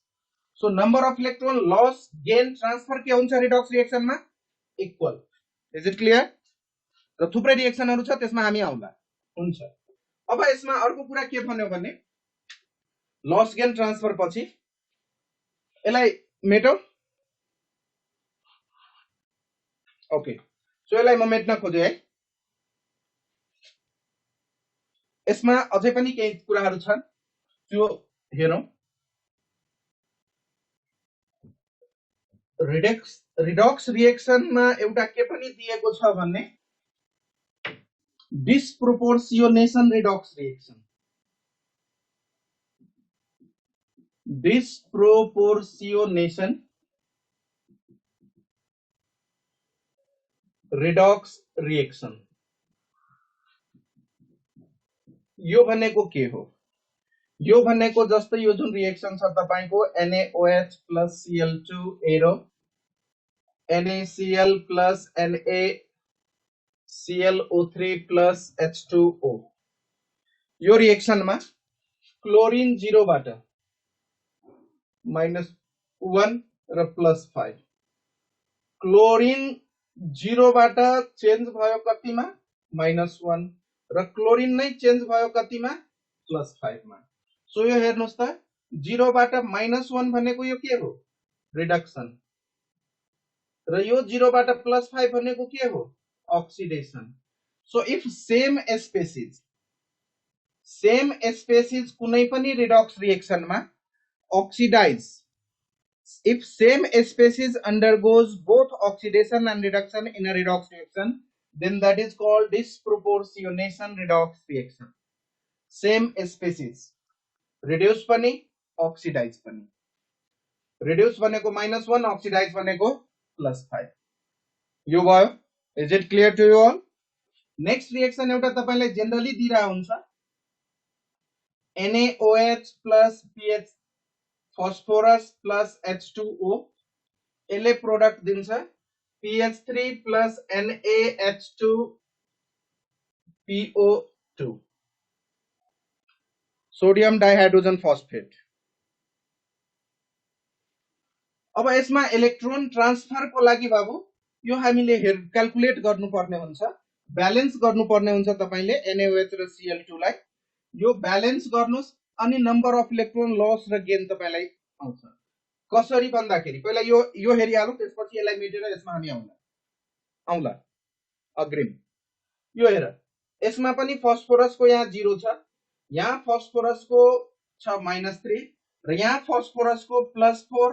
So number of electron loss gain transfer के हुन्छ redox reaction मा equal. Is it clear? र थुप्रै रिएक्सनहरु छ त्यसमा हामी आउँला हुन्छ. अब यसमा अर्को कुरा के भन्यो भने लस गेन ट्रान्सफर पछि यसलाई मेटौ. ओके सो यसलाई म मेट्न खोजे है. यसमा अझै पनि केही कुराहरु छन् त्यो हेरौं. रिडक्स रिएक्सनमा एउटा के पनि दिएको छ भन्ने डिस्प्रोपोर्सियोनेसन रिडक्स रिएक्सन. डिस्प्रोपोर्सियोनेसन रिडक्स रिएक्सन यो भनेको के हो. यो भनेको जस्तै यो जुन रिएक्सन छ तपाईको NaOH plus Cl2 arrow NaCl plus NaClO3 plus H2O. यो रिएक्सनमा क्लोरिन 0 बाट -1 र +5 क्लोरिन 0 बाट चेन्ज भयो कतिमा -1 र क्लोरिन नै चेन्ज भयो कतिमा +5 मा। सो यो हेर्नुस् त 0 बाट -1 भनेको यो के हो रिडक्सन र यो 0 बाट +5 भनेको के हो oxidation. So if same species कुनै पनि रिडक्स रिएक्सनमा oxidize, if same species undergoes both oxidation and reduction in a redox reaction, then that is called disproportionation redox reaction. Same species reduce पनि oxidize पनि, reduce भनेको -1 oxidize भनेको +5 यो भयो। Is it clear to you all? Next reaction एउटा तपाईलाई generally दिरा हुन्छ NaOH plus PH phosphorus plus H2O, यसले प्रोडक्ट दिन्छ PH3 plus NaH2PO2 sodium dihydrogen phosphate. अब यसमा इलेक्ट्रोन ट्रान्सफर को लागि बाबु यो हामीले क्याल्कुलेट गर्नुपर्ने हुन्छ, ब्यालेन्स गर्नुपर्ने हुन्छ तपाईले NaOH र Cl2 लाई। यो ब्यालेन्स गर्नुस् अनि नम्बर अफ इलेक्ट्रोन लस र गेन तपाईलाई आउँछ। कसरी भन्दाखेरि पहिला यो हेरिहालौ, त्यसपछि यसलाई मेटेर यसमा हामी आउँला अग्रिम। यो हेर यसमा पनि फस्फोरस को यहाँ 0 छ, यहाँ फस्फोरस को छ -3 र यहाँ फस्फोरस को -4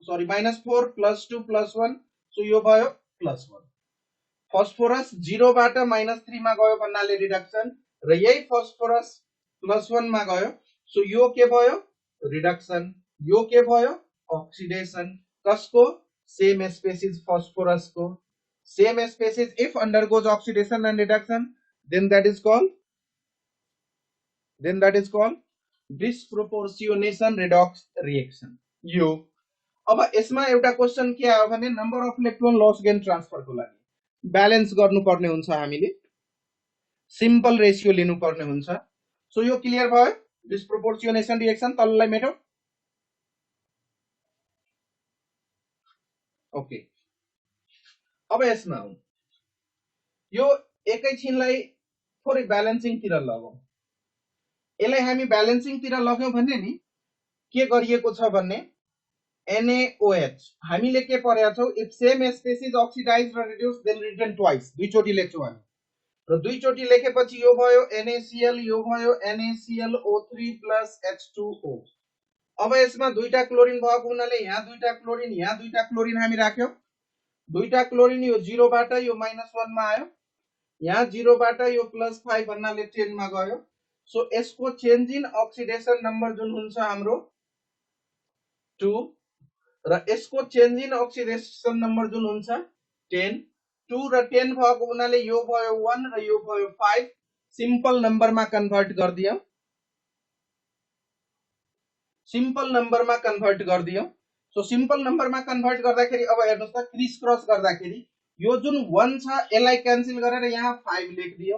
+2 +1, सो यो भयो +1। फस्फोरस 0 बाट -3 मा गयो भन्नाले रिडक्सन र यही फस्फोरस +1 मा गयो, सो यो के भयो रिडक्सन, यो के भयो ऑक्सीडेशन। कसको सेम स्पेसिस फस्फोरस को। Same species if undergoes oxidation and reduction then that is called disproportionation redox reaction। यो अब यसमा एउटा क्वेशन के आयो भने number of electron loss gain transfer को लागि ब्यालेन्स गर्नुपर्ने हुन्छ, हामीले सिम्पल रेशियो लिनुपर्ने हुन्छ। सो यो क्लियर भयो डिस्प्रोपोर्शनेसन रिएक्सन तललाई मेटो। ओके अब यसमा यो एकैछिनलाई थोरै ब्यालेन्सिङ तिर लगाऊ। यसलाई हामी ब्यालेन्सिङ तिर लाग्यौं भन्ने नि के गरिएको छ भन्ने NaOH हामीले के पढेका छौ इफ सेम स्पेसिस ऑक्सिडाइज र रिड्यूस देन रिटर्न ट्वाइस, दुई चोटी लेख्छौ हामी र दुई चोटी लेखेपछि यो भयो NaCl, यो भयो NaClO3 plus H2O। अब यसमा दुईटा क्लोरिन भएको हुनाले यहाँ दुईटा क्लोरिन, यहाँ दुईटा क्लोरिन हामी राख्यौ। दुईटा क्लोरिन यो 0 बाट यो -1 मा आयो, यहाँ 0 बाट यो +5 भन्नाले 10 मा गयो। सो यसको चेन्ज इन अक्सिडेसन नम्बर जुन हुन्छ हाम्रो 2 र यसको चेन्ज इन अक्सिडेसन नम्बर जुन हुन्छ 10। 2 र 10 भएको हुनाले यो भयो 1 र यो भयो 5। सिम्पल नम्बरमा कन्भर्ट गर्दियौ, सिम्पल नम्बरमा कन्भर्ट गर्दियौ। सो सिम्पल नम्बरमा कन्भर्ट गर्दाखेरि अब हेर्नुस् त क्रिस क्रस गर्दाखेरि यो जुन 1 छ यसलाई क्यान्सल गरेर यहाँ 5 लेखिदियौ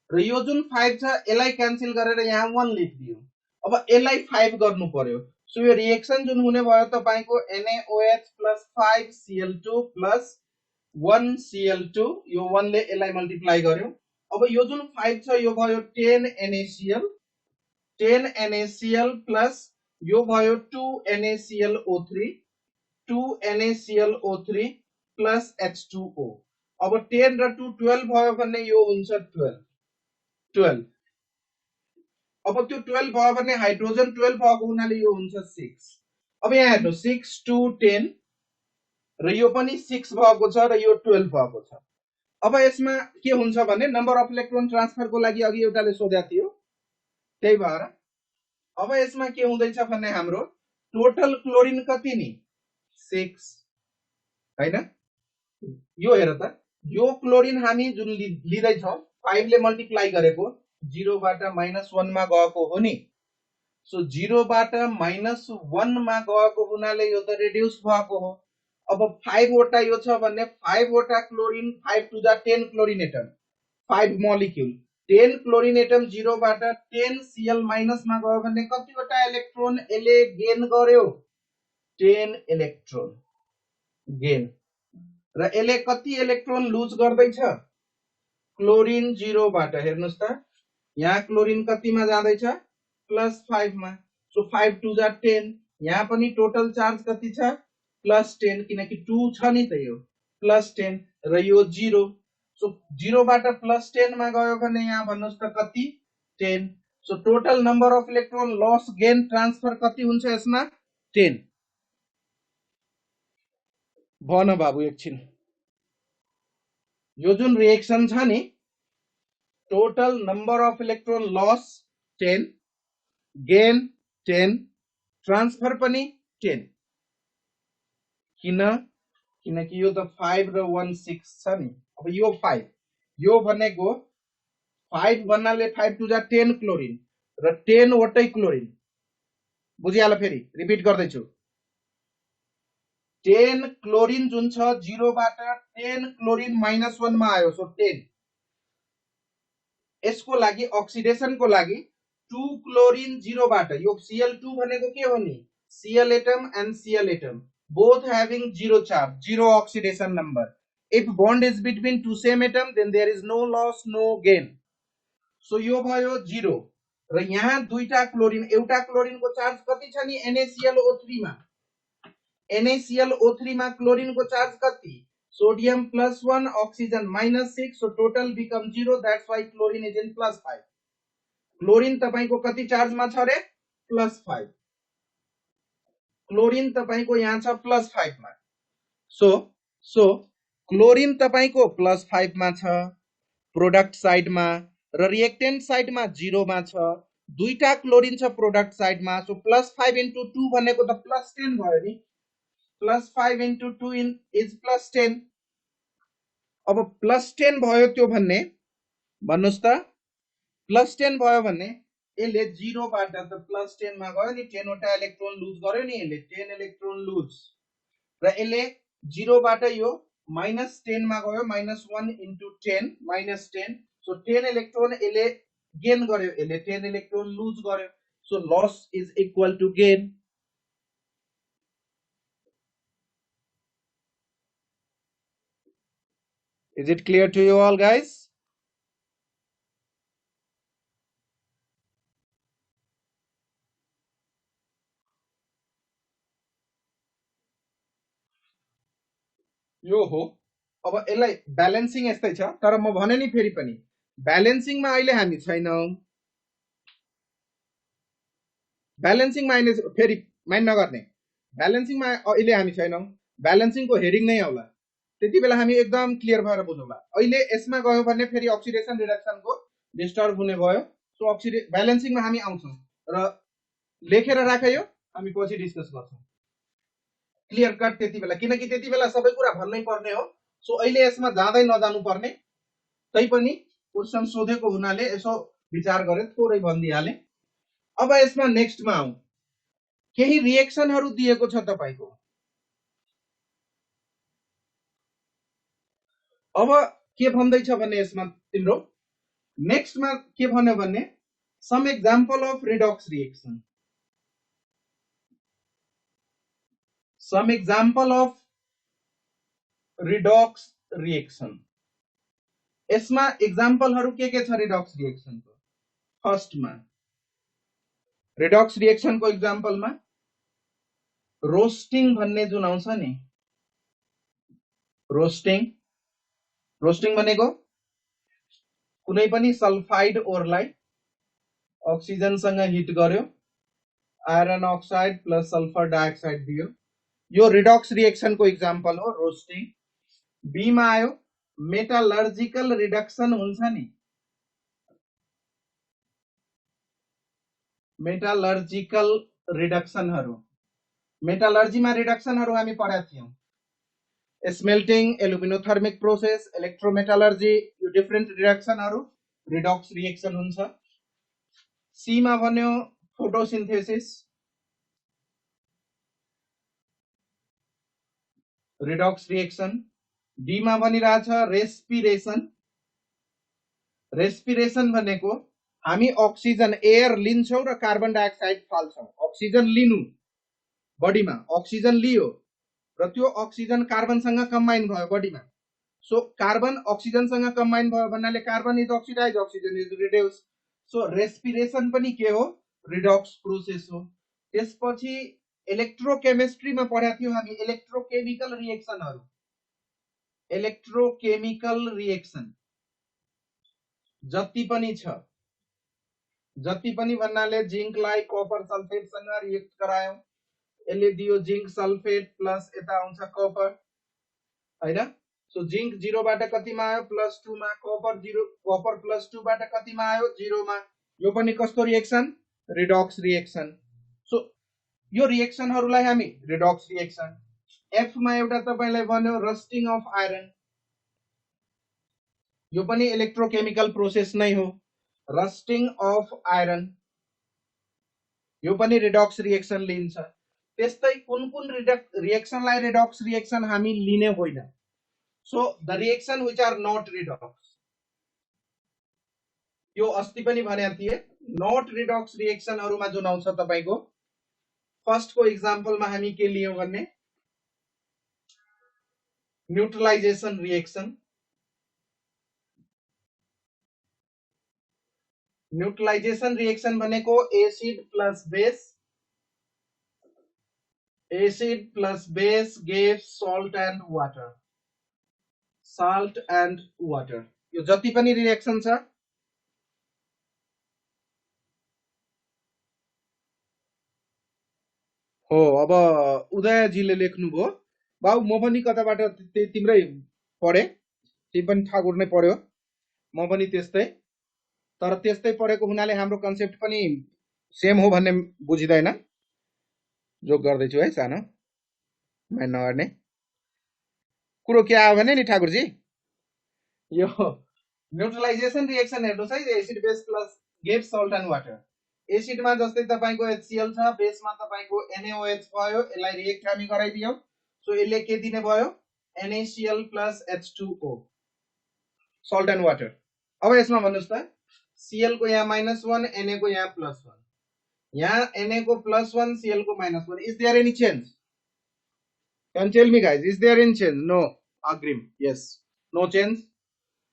र यो जुन 5 छ यसलाई क्यान्सल गरेर यहाँ 1 लेखिदियौ। अब यसलाई 5 गर्नु पर्यो। सो यो रिएक्सन जुन हुने भयो तपाईको NaOH plus 5Cl2 plus 1Cl2, यो 1 ले यसलाई मल्टिप्लाई गर्यो। अब यो जुन 5 छ यो भयो 10 NaCl plus यो भयो 2 NaClO3 plus H2O। अब 10 र 2 12 भयो भने यो हुन्छ 12। अब त्यो 12 भयो भने हाइड्रोजन 12 भएको हुनाले यो हुन्छ 6। अब यहाँ हेर्नु 6 2 10 र यो पनि 6 भएको छ र यो 12 भएको छ। अब यसमा के हुन्छ भने नम्बर अफ इलेक्ट्रोन ट्रान्सफर को लागि अघि एउटाले सोधेको थियो, त्यही भएर अब यसमा के हुँदैछ भने हाम्रो टोटल क्लोरिन कति नि 6 हैन। यो हेर त यो क्लोरिन हामी जुन लिदै छौ 5 ले मल्टिप्लाई गरेको 0 बाट -1 मा गएको हो नि। सो 0 बाट -1 मा गएको हुनाले यो त रिड्युस भएको हो। अब 5 वटा यो छ भने 5 वटा chlorine 5 to the 10 chlorine atom 5 molecule 10 chlorine atom 0 बाट 10 Cl माइनस मा गयो भने कति वटा इलेक्ट्रोन यसले गेन गर्यो 10 इलेक्ट्रोन गेन। र यसले कति इलेक्ट्रोन लुज गर्दैछ क्लोरिन 0 बाट हेर्नुस् त यहाँ क्लोरिन कतिमा जाँदैछ +5 मा सो 5 2 जा 10 यहाँ पनि टोटल चार्ज कति छ +10 किनकि 2 छ नि त यो +10 र यो 0 सो 0 बाट +10 मा गयो भने यहाँ भन्नुस् त कति 10 so total number of electron loss gain transfer कति हुन्छ यसमा 10 भन बाबु एकछिन यो जुन रिएक्सन छ नि total number of electron loss 10 gain 10 transfer पनि 10 किनकि यो त 5 र 1 6 छ नि अब यो 5 यो भनेको 5 भन्नाले 5 2 जा 10 क्लोरिन र 10 वटै क्लोरिन बुझिहाल फेरि रिपिट गर्दैछु 10 क्लोरिन जुन छ 0 बाट 10 क्लोरिन -1 मा आयो सो 10 यसको लागि अक्सिडेसन को लागि 2 क्लोरिन 0 बाट यो Cl2 भनेको के हो नि Cl atom and Cl atom both having 0 charge 0 oxidation number if bond is between two same atom then there is no loss no gain so यो भयो 0 र यहाँ दुईटा क्लोरिन एउटा क्लोरिन को चार्ज कति छ नि NaClO3 मा NaClO3 मा क्लोरिन को चार्ज कति sodium +1 oxygen -6 so total become 0 that's why chlorine is in +5 chlorine तपाईको कति चार्ज मा छ रे +5 क्लोरिन तपाईको यहाँ छ +5 मा सो क्लोरिन तपाईको +5 मा छ प्रोडक्ट साइड मा र रिएक्टेन्ट साइड मा 0 मा छ दुईटा क्लोरिन छ प्रोडक्ट साइड मा सो +5 * 2 भनेको त +10 भयो नि +5 * 2 is +10 अब +10 भयो त्यो भन्ने भन्नुस् त +10 भयो भन्ने यसले 0 बाट त +10 मा गयो नि 10 वटा इलेक्ट्रोन लुज गर्यो नि यसले 10 इलेक्ट्रोन लुज र यसले 0 बाट यो -10 मा गयो -1 * 10 -10 सो 10 इलेक्ट्रोन यसले गेन गर्यो यसले 10 इलेक्ट्रोन लुज गर्यो so loss is equal to gain Is it clear to you all guys? यो हो अब यसलाई ब्यालेन्सिङ यस्तै छ तर म भने नि फेरि पनि ब्यालेन्सिङमा अहिले हामी छैनौं ब्यालेन्सिङमा अहिले फेरि माइन नगर्ने ब्यालेन्सिङमा अहिले हामी छैनौं ब्यालेन्सिङको हेडिङ नै आउला त्यतिबेला हामी एकदम क्लियर भएर बुझौला अहिले यसमा गयो भने फेरि अक्सिडेसन रिडक्सनको डिस्टर्ब हुने भयो सो ब्यालेन्सिङमा हामी आउँछौं र लेखेर राख्यो हामी पछि डिस्कस गर्छौं क्लियर कट त्यतिबेला किनकि त्यतिबेला सबै कुरा भन्नै पर्ने हो सो अहिले यसमा जाँदै नजानु पर्ने तै पनि क्वेशन सोधेको हुनाले यसो विचार गरे थोरै भन्दिहाले अब यसमा नेक्स्टमा आउँ केही रिएक्सनहरु दिएको छ तपाईको अब के भन्दै छ भने यसमा तिम्रो नेक्स्टमा के भन्यो भने some example of redox reaction some example of redox reaction यसमा एक्जाम्पलहरु के छ रिडक्स रिएक्सनको फर्स्टमा रिडक्स रिएक्सनको एक्जाम्पलमा रोस्टिङ भन्ने जुन आउँछ नि रोस्टिङ भनेको कुनै पनि सल्फाइड ओरलाई ऑक्सीजन सँग हिट गर्यो iron oxide plus sulphur dioxide दियो यो रिडक्स रिएक्सन को एक्जाम्पल हो रोस्टिङ बी मा आयो मेटालर्जिकल रिडक्सन हुन्छ नि मेटालर्जिकल रिडक्सनहरु मेटालर्जीमा रिडक्सनहरु हामी पढाएको थियौं स्मेल्टिङ एल्युमिनोथर्मिक प्रोसेस इलेक्ट्रोमेटालर्जी यो डिफरेंट रिडक्सनहरु रिडक्स रिएक्सन हुन्छ सी मा भन्यो फोटोसिन्थेसिस रिडक्स रिएक्सन डी मा भनिरहेछ रेस्पिरेसन भनेको हामी ऑक्सीजन एयर लिन्छौं र कार्बन डाइऑक्साइड फाल्छौं ऑक्सीजन लिनु बडीमा ऑक्सीजन लियो र त्यो अक्सिजन कार्बनसँग कम्बाइन भयो बडीमा। सो कार्बन अक्सिजनसँग कम्बाइन भयो भन्नाले carbon is oxidise, oxygen is reduce. So respiration पनि के हो, रिडक्स प्रोसेस हो। त्यसपछि इलेक्ट्रोकेमिस्ट्रीमा पढाएको थियौँ हामी इलेक्ट्रोकेमिकल रिएक्सनहरू। इलेक्ट्रोकेमिकल रिएक्सन जति पनि छ, जति पनि भन्नाले जिंकलाई कपर सल्फेटसँग रिएक्ट गरायौं, यसले दियो जिंक सल्फेट प्लस यता आउँछ कपर हैन। सो जिंक 0 बाट कतिमा आयो +2 मा, कपर 0 कपर +2 बाट कतिमा आयो 0 मा। यो पनि कस्तो रिएक्सन, रिडक्स रिएक्सन। सो यो रिएक्सनहरुलाई हामी रिडक्स रिएक्सन। एफ मा एउटा तपाईलाई भन्यो रस्टिङ अफ आयरन, यो पनि इलेक्ट्रोकेमिकल प्रोसेस नै हो, रस्टिङ अफ आयरन, यो पनि रिडक्स रिएक्सन लिन्छ। त्यस्तै कुन कुन रिएक्सनलाई रिडक्स रिएक्सन हामी लिने होइन। So the reaction which are not redox, यो अस्ति पनि भनेको थिए, नॉट रिडक्स रिएक्सनहरुमा जुन आउँछ तपाईको फर्स्ट को एक्जाम्पलमा हामी के लियौं भन्ने न्यूट्रलाइजेसन रिएक्सन। न्यूट्रलाइजेसन रिएक्सन भनेको acid plus base gives salt and water, salt and water. यो जति पनि रिएक्सन छ हो। अब उदयजीले लेख्नुभयो बाबु म पनि कताबाट तिम्रै पढे, तिमी पनि ठाकुर नै पढ्यो, म पनि त्यस्तै, तर त्यस्तै पढेको हुनाले हाम्रो कन्सेप्ट पनि सेम हो भन्ने बुझिदैन। जोक गर्दैछु है, सानो माइन नगर्ने। कुरो के आयो भने नि ठाकुरजी, यो न्यूट्रलाइजेसन रिएक्सन हेर्नुस् है, acid base plus gives salt and water. एसिडमा जस्तै तपाईको HCl छ, बेसमा तपाईको NaOH भयो, यसलाई रिएक्ट हामी गराइदियौ। सो यसले के दिने भयो, NaCl plus H2O, salt and water. अब यसमा भन्नुस् त Cl को यहाँ -1, Na को यहाँ +1, यहाँ Na को +1, Cl को -1, is there any change? Can tell me guys, is there any change? No. Agreem, yes, no change.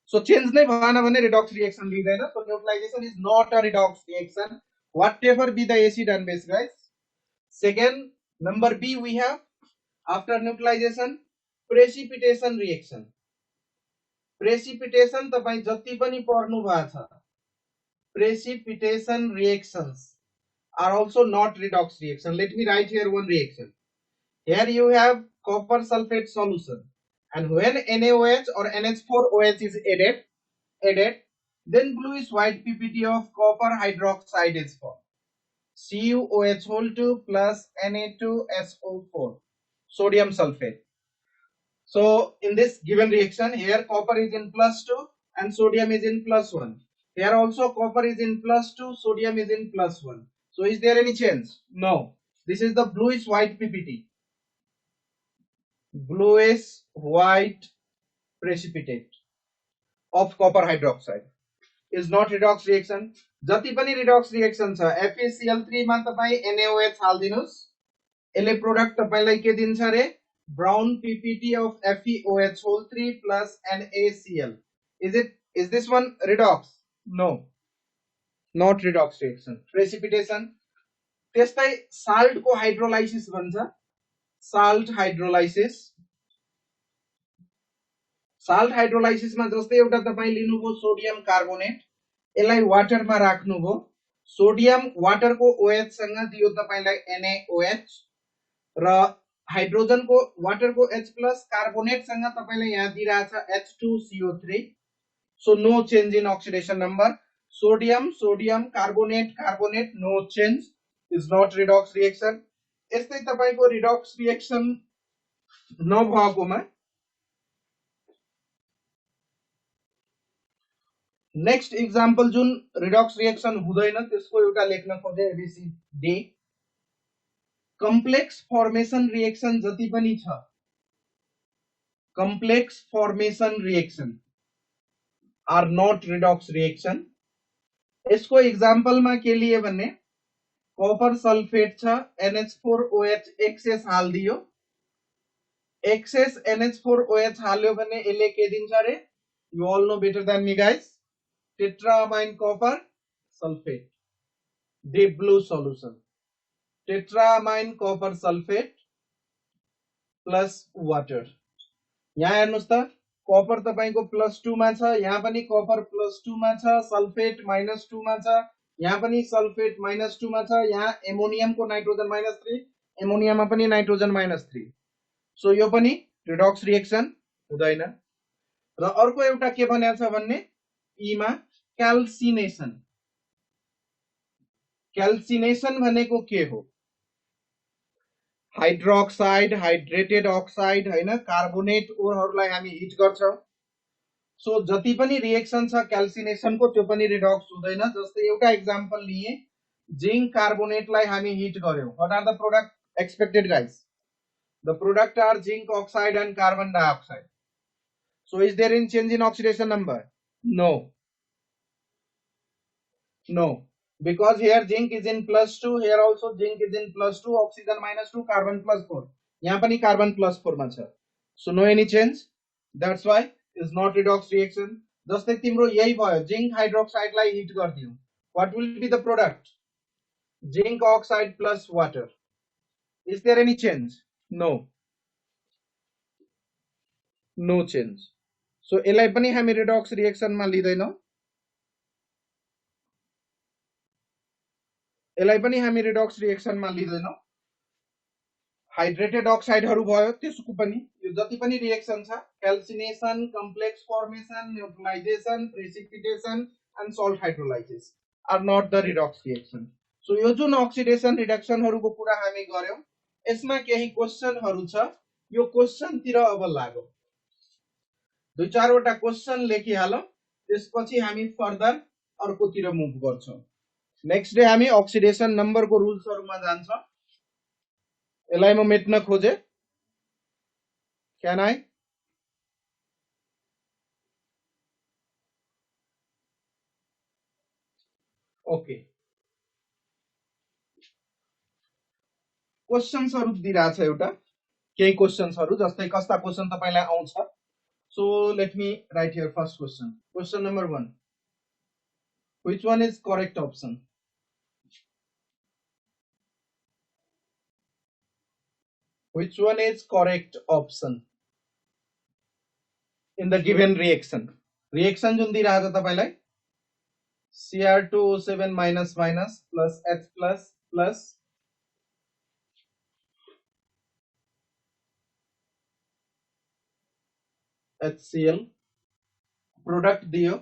So change नै भएन भने रिडक्स रिएक्सन लिँदैन। So neutralization is not a redox reaction, whatever be the acid and base guys. Second, number B we have after neutralization precipitation reaction. Precipitation तपाई जति पनि पढ्नु भएको छ, precipitation reactions are also not redox reaction. Let me write here one reaction. Here you have copper sulfate solution, and when NaOH or NH4OH is added, then bluish white PPT of copper hydroxide is formed, CuOH2 plus Na2SO4, sodium sulfate. So in this given reaction, here copper is in +2 and sodium is in +1. Here also copper is in +2, sodium is in +1. So is there any change? No. This is the bluish white PPT. Bluish white precipitate of copper hydroxide is not redox reaction. जति पनि redox reaction छ, FeCl3 मा तपाई NaOH हाल्दिनुस्, यसले product तपाईलाई के दिन्छ रे, brown PPT of FeOH3 plus NaCl. Is this one redox? No, not redox reaction. Precipitation. त्यस्तै salt को hydrolysis भन्छ, salt hydrolysis. Salt hydrolysis मा जस्तै एउटा तपाई लिनुभयो सोडियम कार्बोनेट, यसलाई वाटरमा राख्नुभयो, सोडियम वाटर को OH सँग दियो तपाईलाई NaOH, र हाइड्रोजन को वाटर को H प्लस कार्बोनेट सँग तपाईलाई यहाँ दिइराछ H2CO3. So no change in oxidation number. Sodium carbonate carbonate, no change, is not redox reaction. यस्तै तपाईको रिडक्स रिएक्सन नभएकोमा नेक्स्ट एक्जाम्पल जुन रिडक्स रिएक्सन हुँदैन त्यसको एउटा लेख्न खोजे ABCD। कम्प्लेक्स फर्मेसन रिएक्सन जति पनि छ, complex formation reaction are not redox reaction. यसको एक्जाम्पलमा के लिए भन्ने, कपर सल्फेट छ, NH4OH एक्सेस हाल्दियो, एक्सेस NH4OH हाल्यो भने यसले के दिन्छ रे? You all know better than me guys. Tetramine copper sulfate. Deep blue solution. Tetramine copper sulfate plus water. यहाँ हेर्नुस् त कपर तपाईको +2 मा छ, यहाँ पनि कपर +2 मा छ, सल्फेट -2 मा छ, यहाँ पनि सल्फेट -2 मा छ, यहाँ एमोनियम को नाइट्रोजन -3, एमोनियममा पनि नाइट्रोजन -3. सो यो पनि रिडक्स रिएक्सन हुँदैन. र अर्को एउटा के भनेको छ भन्ने ई मा क्याल्सिनेसन. क्याल्सिनेसन भनेको के हो? हाइड्रोक्साइड, हाइड्रेटेड अक्साइड हैन, कार्बोनेट ओरहरुलाई हामी हिट गर्छौं. सो जति पनि रिएक्सन छ क्याल्सिनेसन को त्यो पनि रिडक्स हुँदैन. जस्तै एउटा एक्जाम्पल लिए, जिंक कार्बोनेटलाई हामी हिट गर्यौं. What are the product expected guys? The product are zinc oxide and carbon dioxide. So is there any change in oxidation number? No. No. Because here zinc is in +2, here also zinc is in +2, oxygen -2, carbon +4. यहाँ पनि carbon +4 मा छ. So no any change. That's why is not redox reaction. जस्तै तिम्रो यही भयो, zinc hydroxide लाई hit गर्दियौ. What will be the product? Zinc oxide plus water. Is there any change? No. No change. So यसलाई पनि हामी redox reaction मा लिदैनौ. यसलाई पनि हामी redox reaction मा लिदैनौ. हाइड्रेटेड अक्साइडहरु भयो त्यसको पनि यो जति पनि रिएक्सन छ calcination, complex formation, neutralization, precipitation and salt hydrolysis are not the redox reaction. So यो जुन अक्सिडेसन रिडक्सनहरुको कुरा हामी गर्यौं यसमा केही क्वेशनहरु छ. यो क्वेशन तिर अब लागौ. दुई चारवटा क्वेशन लेखिहालौं, त्यसपछि हामी फर्दर अर्कोतिर मुभ गर्छौं. नेक्स्ट डे हामी अक्सिडेसन नम्बरको रुल्सहरुमा जान्छौं. यसलाई म मेट्न खोजे. Can I? ओके. क्वेशन्सहरु दिइराछ एउटा, केही क्वेशन्सहरु जस्तै कस्ता क्वेशन तपाईलाई आउँछ. So let me right here first question. Question number 1. Which one is correct option? Which one is correct option in the given reaction? Reaction जुन दिइराछ तपाईलाई Cr2O7 minus plus H plus HCl. Product दियो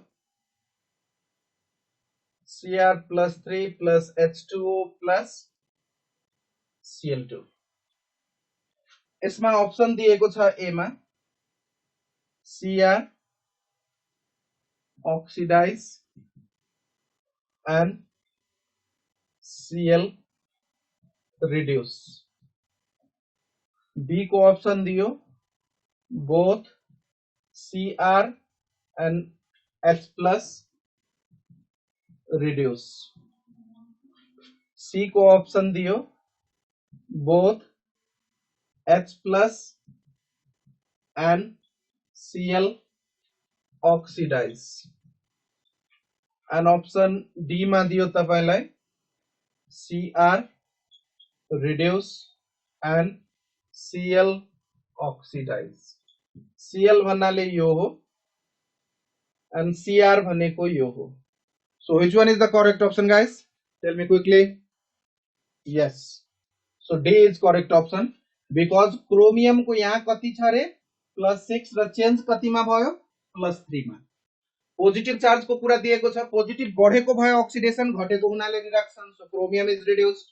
Cr+3 plus H2O plus Cl2. यसमा option दिएको छ ए मा Cr oxidize and Cl reduce. B को option दियो both Cr and H plus reduce. C को ऑप्शन दियो both H plus and Cl oxidize. And option D मा दियो तपाईलाई Cr reduce and Cl oxidize. Cl भन्नाले यो हो and Cr भनेको यो हो. So which one is the correct option guys? Tell me quickly. Yes. So D is correct option because chromium को यहाँ कति छ रे +6 र चेन्ज कतिमा भयो +3 मा. पोजिटिभ चार्ज को कुरा दिएको छ. पोजिटिभ बढेको भयो अक्सिडेसन, घटेको हुनाले reduction. So chromium is reduced.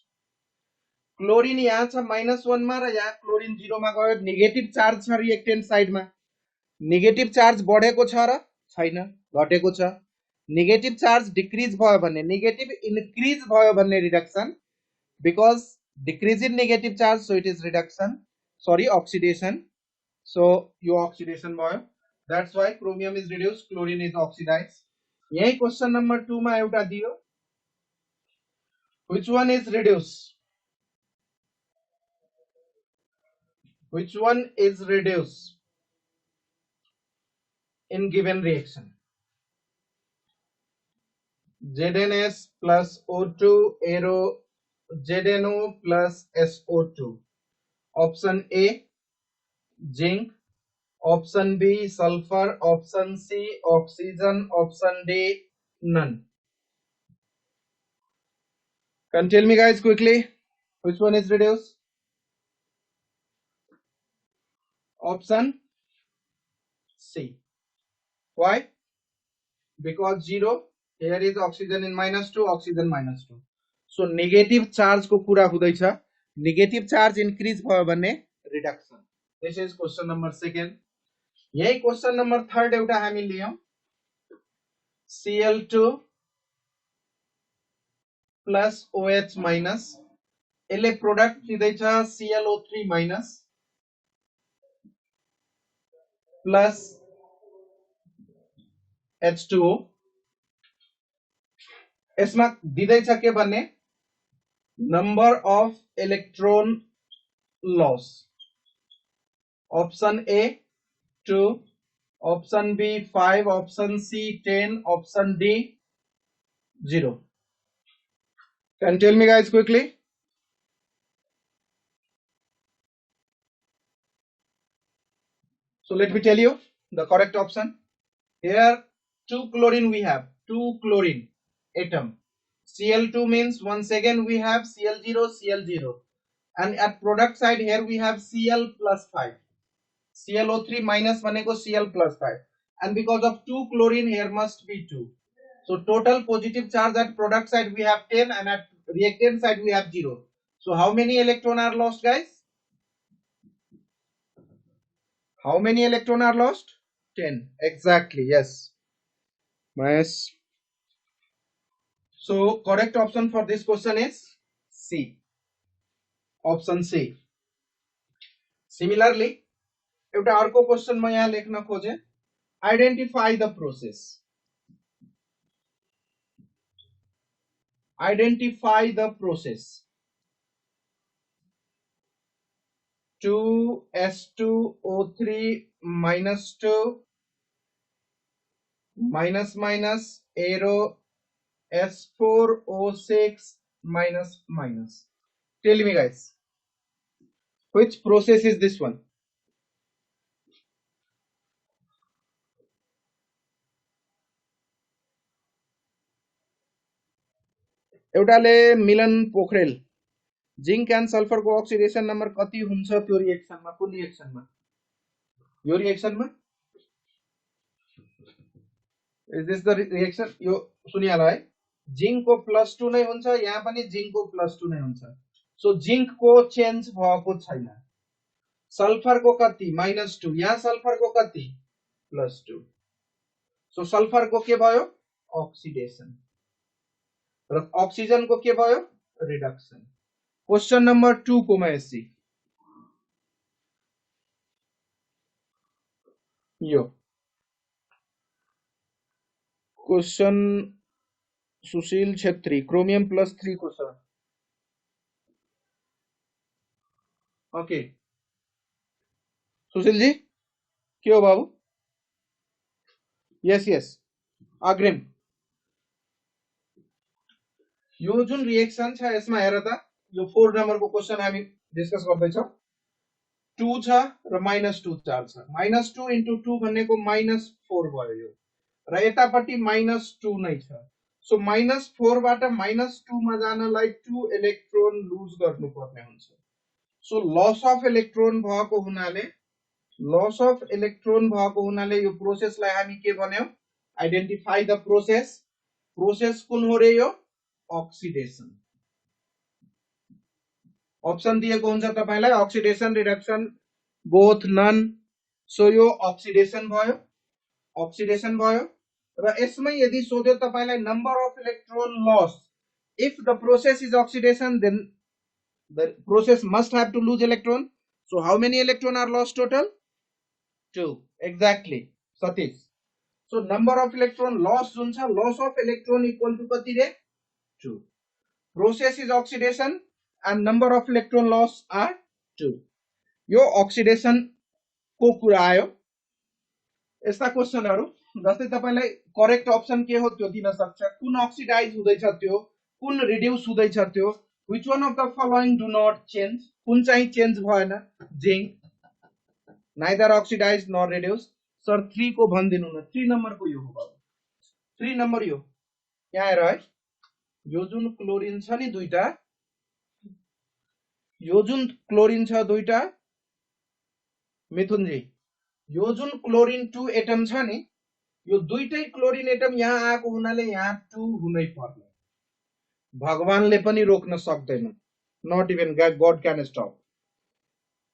Chlorine यहाँ छ -1 मा र यहाँ क्लोरिन 0 मा गयो. नेगेटिभ चार्ज छ रिएक्टेन्ट साइडमा. नेगेटिभ चार्ज बढेको छ र छैन, घटेको छ. नेगेटिभ चार्ज डिक्रिज भयो भने, नेगेटिभ इन्क्रिज भयो भने reduction. Because decrease in negative charge so it is reduction, sorry oxidation. So यो ऑक्सीडेशन भयो. That's why chromium is reduced, chlorine is oxidized. यही क्वेश्चन नंबर 2 मा एउटा दियो. Which one is reduced? Which one is reduced in given reaction? ZnS plus O2 arrow ZnO plus SO2. Option A, zinc. Option B, sulfur. Option C, oxygen. Option D, none. Can tell me guys quickly, which one is reduced? Option C. Why? Because 0, here is oxygen in -2, oxygen -2. So negative charge को कुरा हुँदैछ, negative charge increase भयो भने reduction. This is question number 2. यही question number 3 एउटा हामी लियौं, Cl2 plus OH minus, यसले प्रोडक्ट दिँदैछ ClO3 minus plus H2O. यसमा दिँदैछ के भन्ने, number of electron loss. Option A 2, option B 5, option C 10, option D 0. Can tell me guys quickly? So let me tell you the correct option. Here 2 chlorine we have, 2 chlorine atom. Cl2 means once again we have Cl0, Cl0, and at product side here we have Cl plus 5. ClO3 minus भनेको Cl plus 5, and because of 2 chlorine here must be 2. So total positive charge at product side we have 10 and at reactant side we have 0. So how many electron are lost guys? How many electron are lost? 10. Exactly, yes. Nice. So correct option for this question is C. Option C. Similarly, एउटा अर्को question म यहाँ लेख्न खोजे, identify the process. Identify the process. 2s2o3 minus 2 minus minus arrow s4o6 minus minus. Tell me guys, which process is this one? एउटाले Milan Pokharel zinc and sulphur को oxidation number कति हुन्छ त्यो रिएक्सनमा, कुन रिएक्सनमा? यो रिएक्सनमा? Is this the reaction? यो सुनिहाल है, जिंक को +2 नै हुन्छ, यहाँ पनि जिंक को +2 नै हुन्छ. सो जिंक को चेन्ज भएको छैन. सल्फर को कति? -2, यहाँ सल्फर को कति? +2. सो सल्फर को के भयो? ऑक्सीडेशन. र ऑक्सीजन को के भयो? रिडक्सन. क्वेश्चन नंबर 2 को मैं यसी यो क्वेश्चन सुशील छेत्री क्रोमियम +3 को छ. ओके सुशील जी के हो बाबू? यस यस अग्रिम. यो जुन रिएक्सन छ यसमा हेर त, यो 4 नंबर को क्वेश्चन हामी डिस्कस गर्दै छौं. 2 छ र -2 चार्ज छ. -2 * 2 भनेको -4 भयो यो, र यतापट्टि -2 नै छ. सो -4 बाट -2 मा जानलाई 2 इलेक्ट्रोन लुज गर्नुपर्ने हुन्छ. सो लस अफ इलेक्ट्रोन भएको हुनाले यो प्रोसेसलाई हामी के भन्यौ? Identify the process. प्रोसेस कुन हो रे यो? ऑक्सीडेशन. ऑप्शन दिएको हुन्छ तपाईलाई, oxidation reduction both none. So यो ऑक्सीडेशन भयो. र यसमै यदि सोध्यो तपाईलाई number of electron loss, if the process is oxidation then the process must have to lose electron. So how many electron are lost total? 2. Exactly, Satish. So number of electron loss जुन छ, loss of electron equal to कति रे? 2. Process is oxidation and number of electron loss are 2. यो oxidation को कुरा आयो। यस्ता क्वेशनहरु जस्तै तपाईलाई करेक्ट अप्सन के हो त्यो दिन सक्छ, कुन अक्सिडाइज हुँदैछ त्यो, कुन रिड्युस हुँदैछ त्यो, which one of the following do not change, कुन चाहिँ चेन्ज भएन, zinc neither oxidize nor reduce. Sir 3 को भनिदिनु न, 3 नम्बर को यो हो बाबु, 3 नम्बर यो यहाँ हेर है, यो जुन क्लोरिन छ नि दुईटा, यो जुन क्लोरिन छ दुईटा मिथुन जी, यो जुन क्लोरिन 2 एटम छ नि, यो दुईटै क्लोरिन एटम यहाँ आएको हुनाले यहाँ 2 हुनै पर्ने, भगवानले पनि रोक्न सक्दैन, not even God can stop.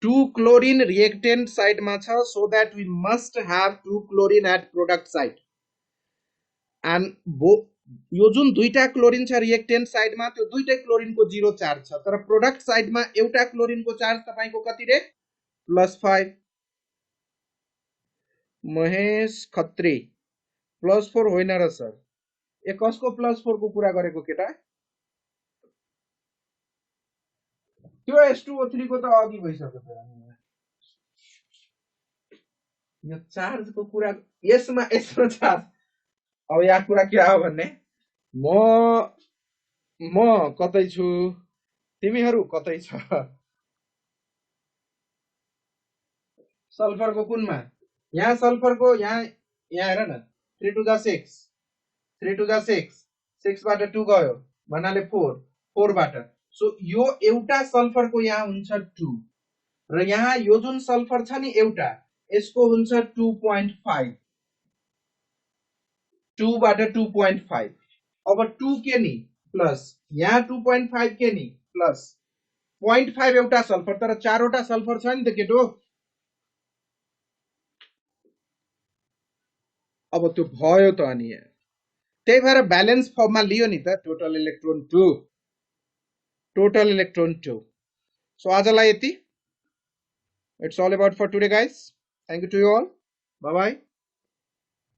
2 chlorine reactant साइडमा छ, so that we must have 2 chlorine at product side. And यो जुन दुईटा क्लोरिन छ रिएक्टेन्ट साइडमा, त्यो दुईटै क्लोरिनको 0 चार्ज छ, तर प्रोडक्ट साइडमा एउटा क्लोरिनको चार्ज तपाईको कति रे, +5। महेश खत्री +4 होइन र सर, ए कसको +4 को कुरा गरेको केटा, त्यो H2O3 को त अघि भइसक्यो त, यो चार्ज को कुरा, यसमा चार्ज। अब यहाँ कुरा के आयो भन्ने, म कतै छु, तिमीहरू कतै छ, सल्फरको कुनमा, यहाँ सल्फरको यहाँ हेर न, 3 to the 6, 3 to the 6, 6 बाट 2 गयो भन्नाले 4, 4 बाट, सो यो एउटा सल्फरको यहाँ हुन्छ 2, र यहाँ यो जुन सल्फर छ नि एउटा, यसको हुन्छ 2.5, 2 बाट 2.5, अब 2 के नि प्लस, यहाँ 2.5 के नि प्लस 0.5 एउटा सल्फर, तर 4 वटा सल्फर छ नि त केटो, अब त्यो भयो त अनि, त्यही भएर ब्यालेन्स फर्ममा लियो नि त, total electron 2, total electron 2। So आजलाई यति, it's all about for today guys, thank you to you all, bye bye.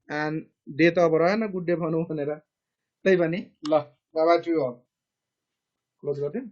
And डे त अब रहेन गुड डे भनौँ भनेर, त्यही पनि ल, bye bye to you all, close गर्दिउँ।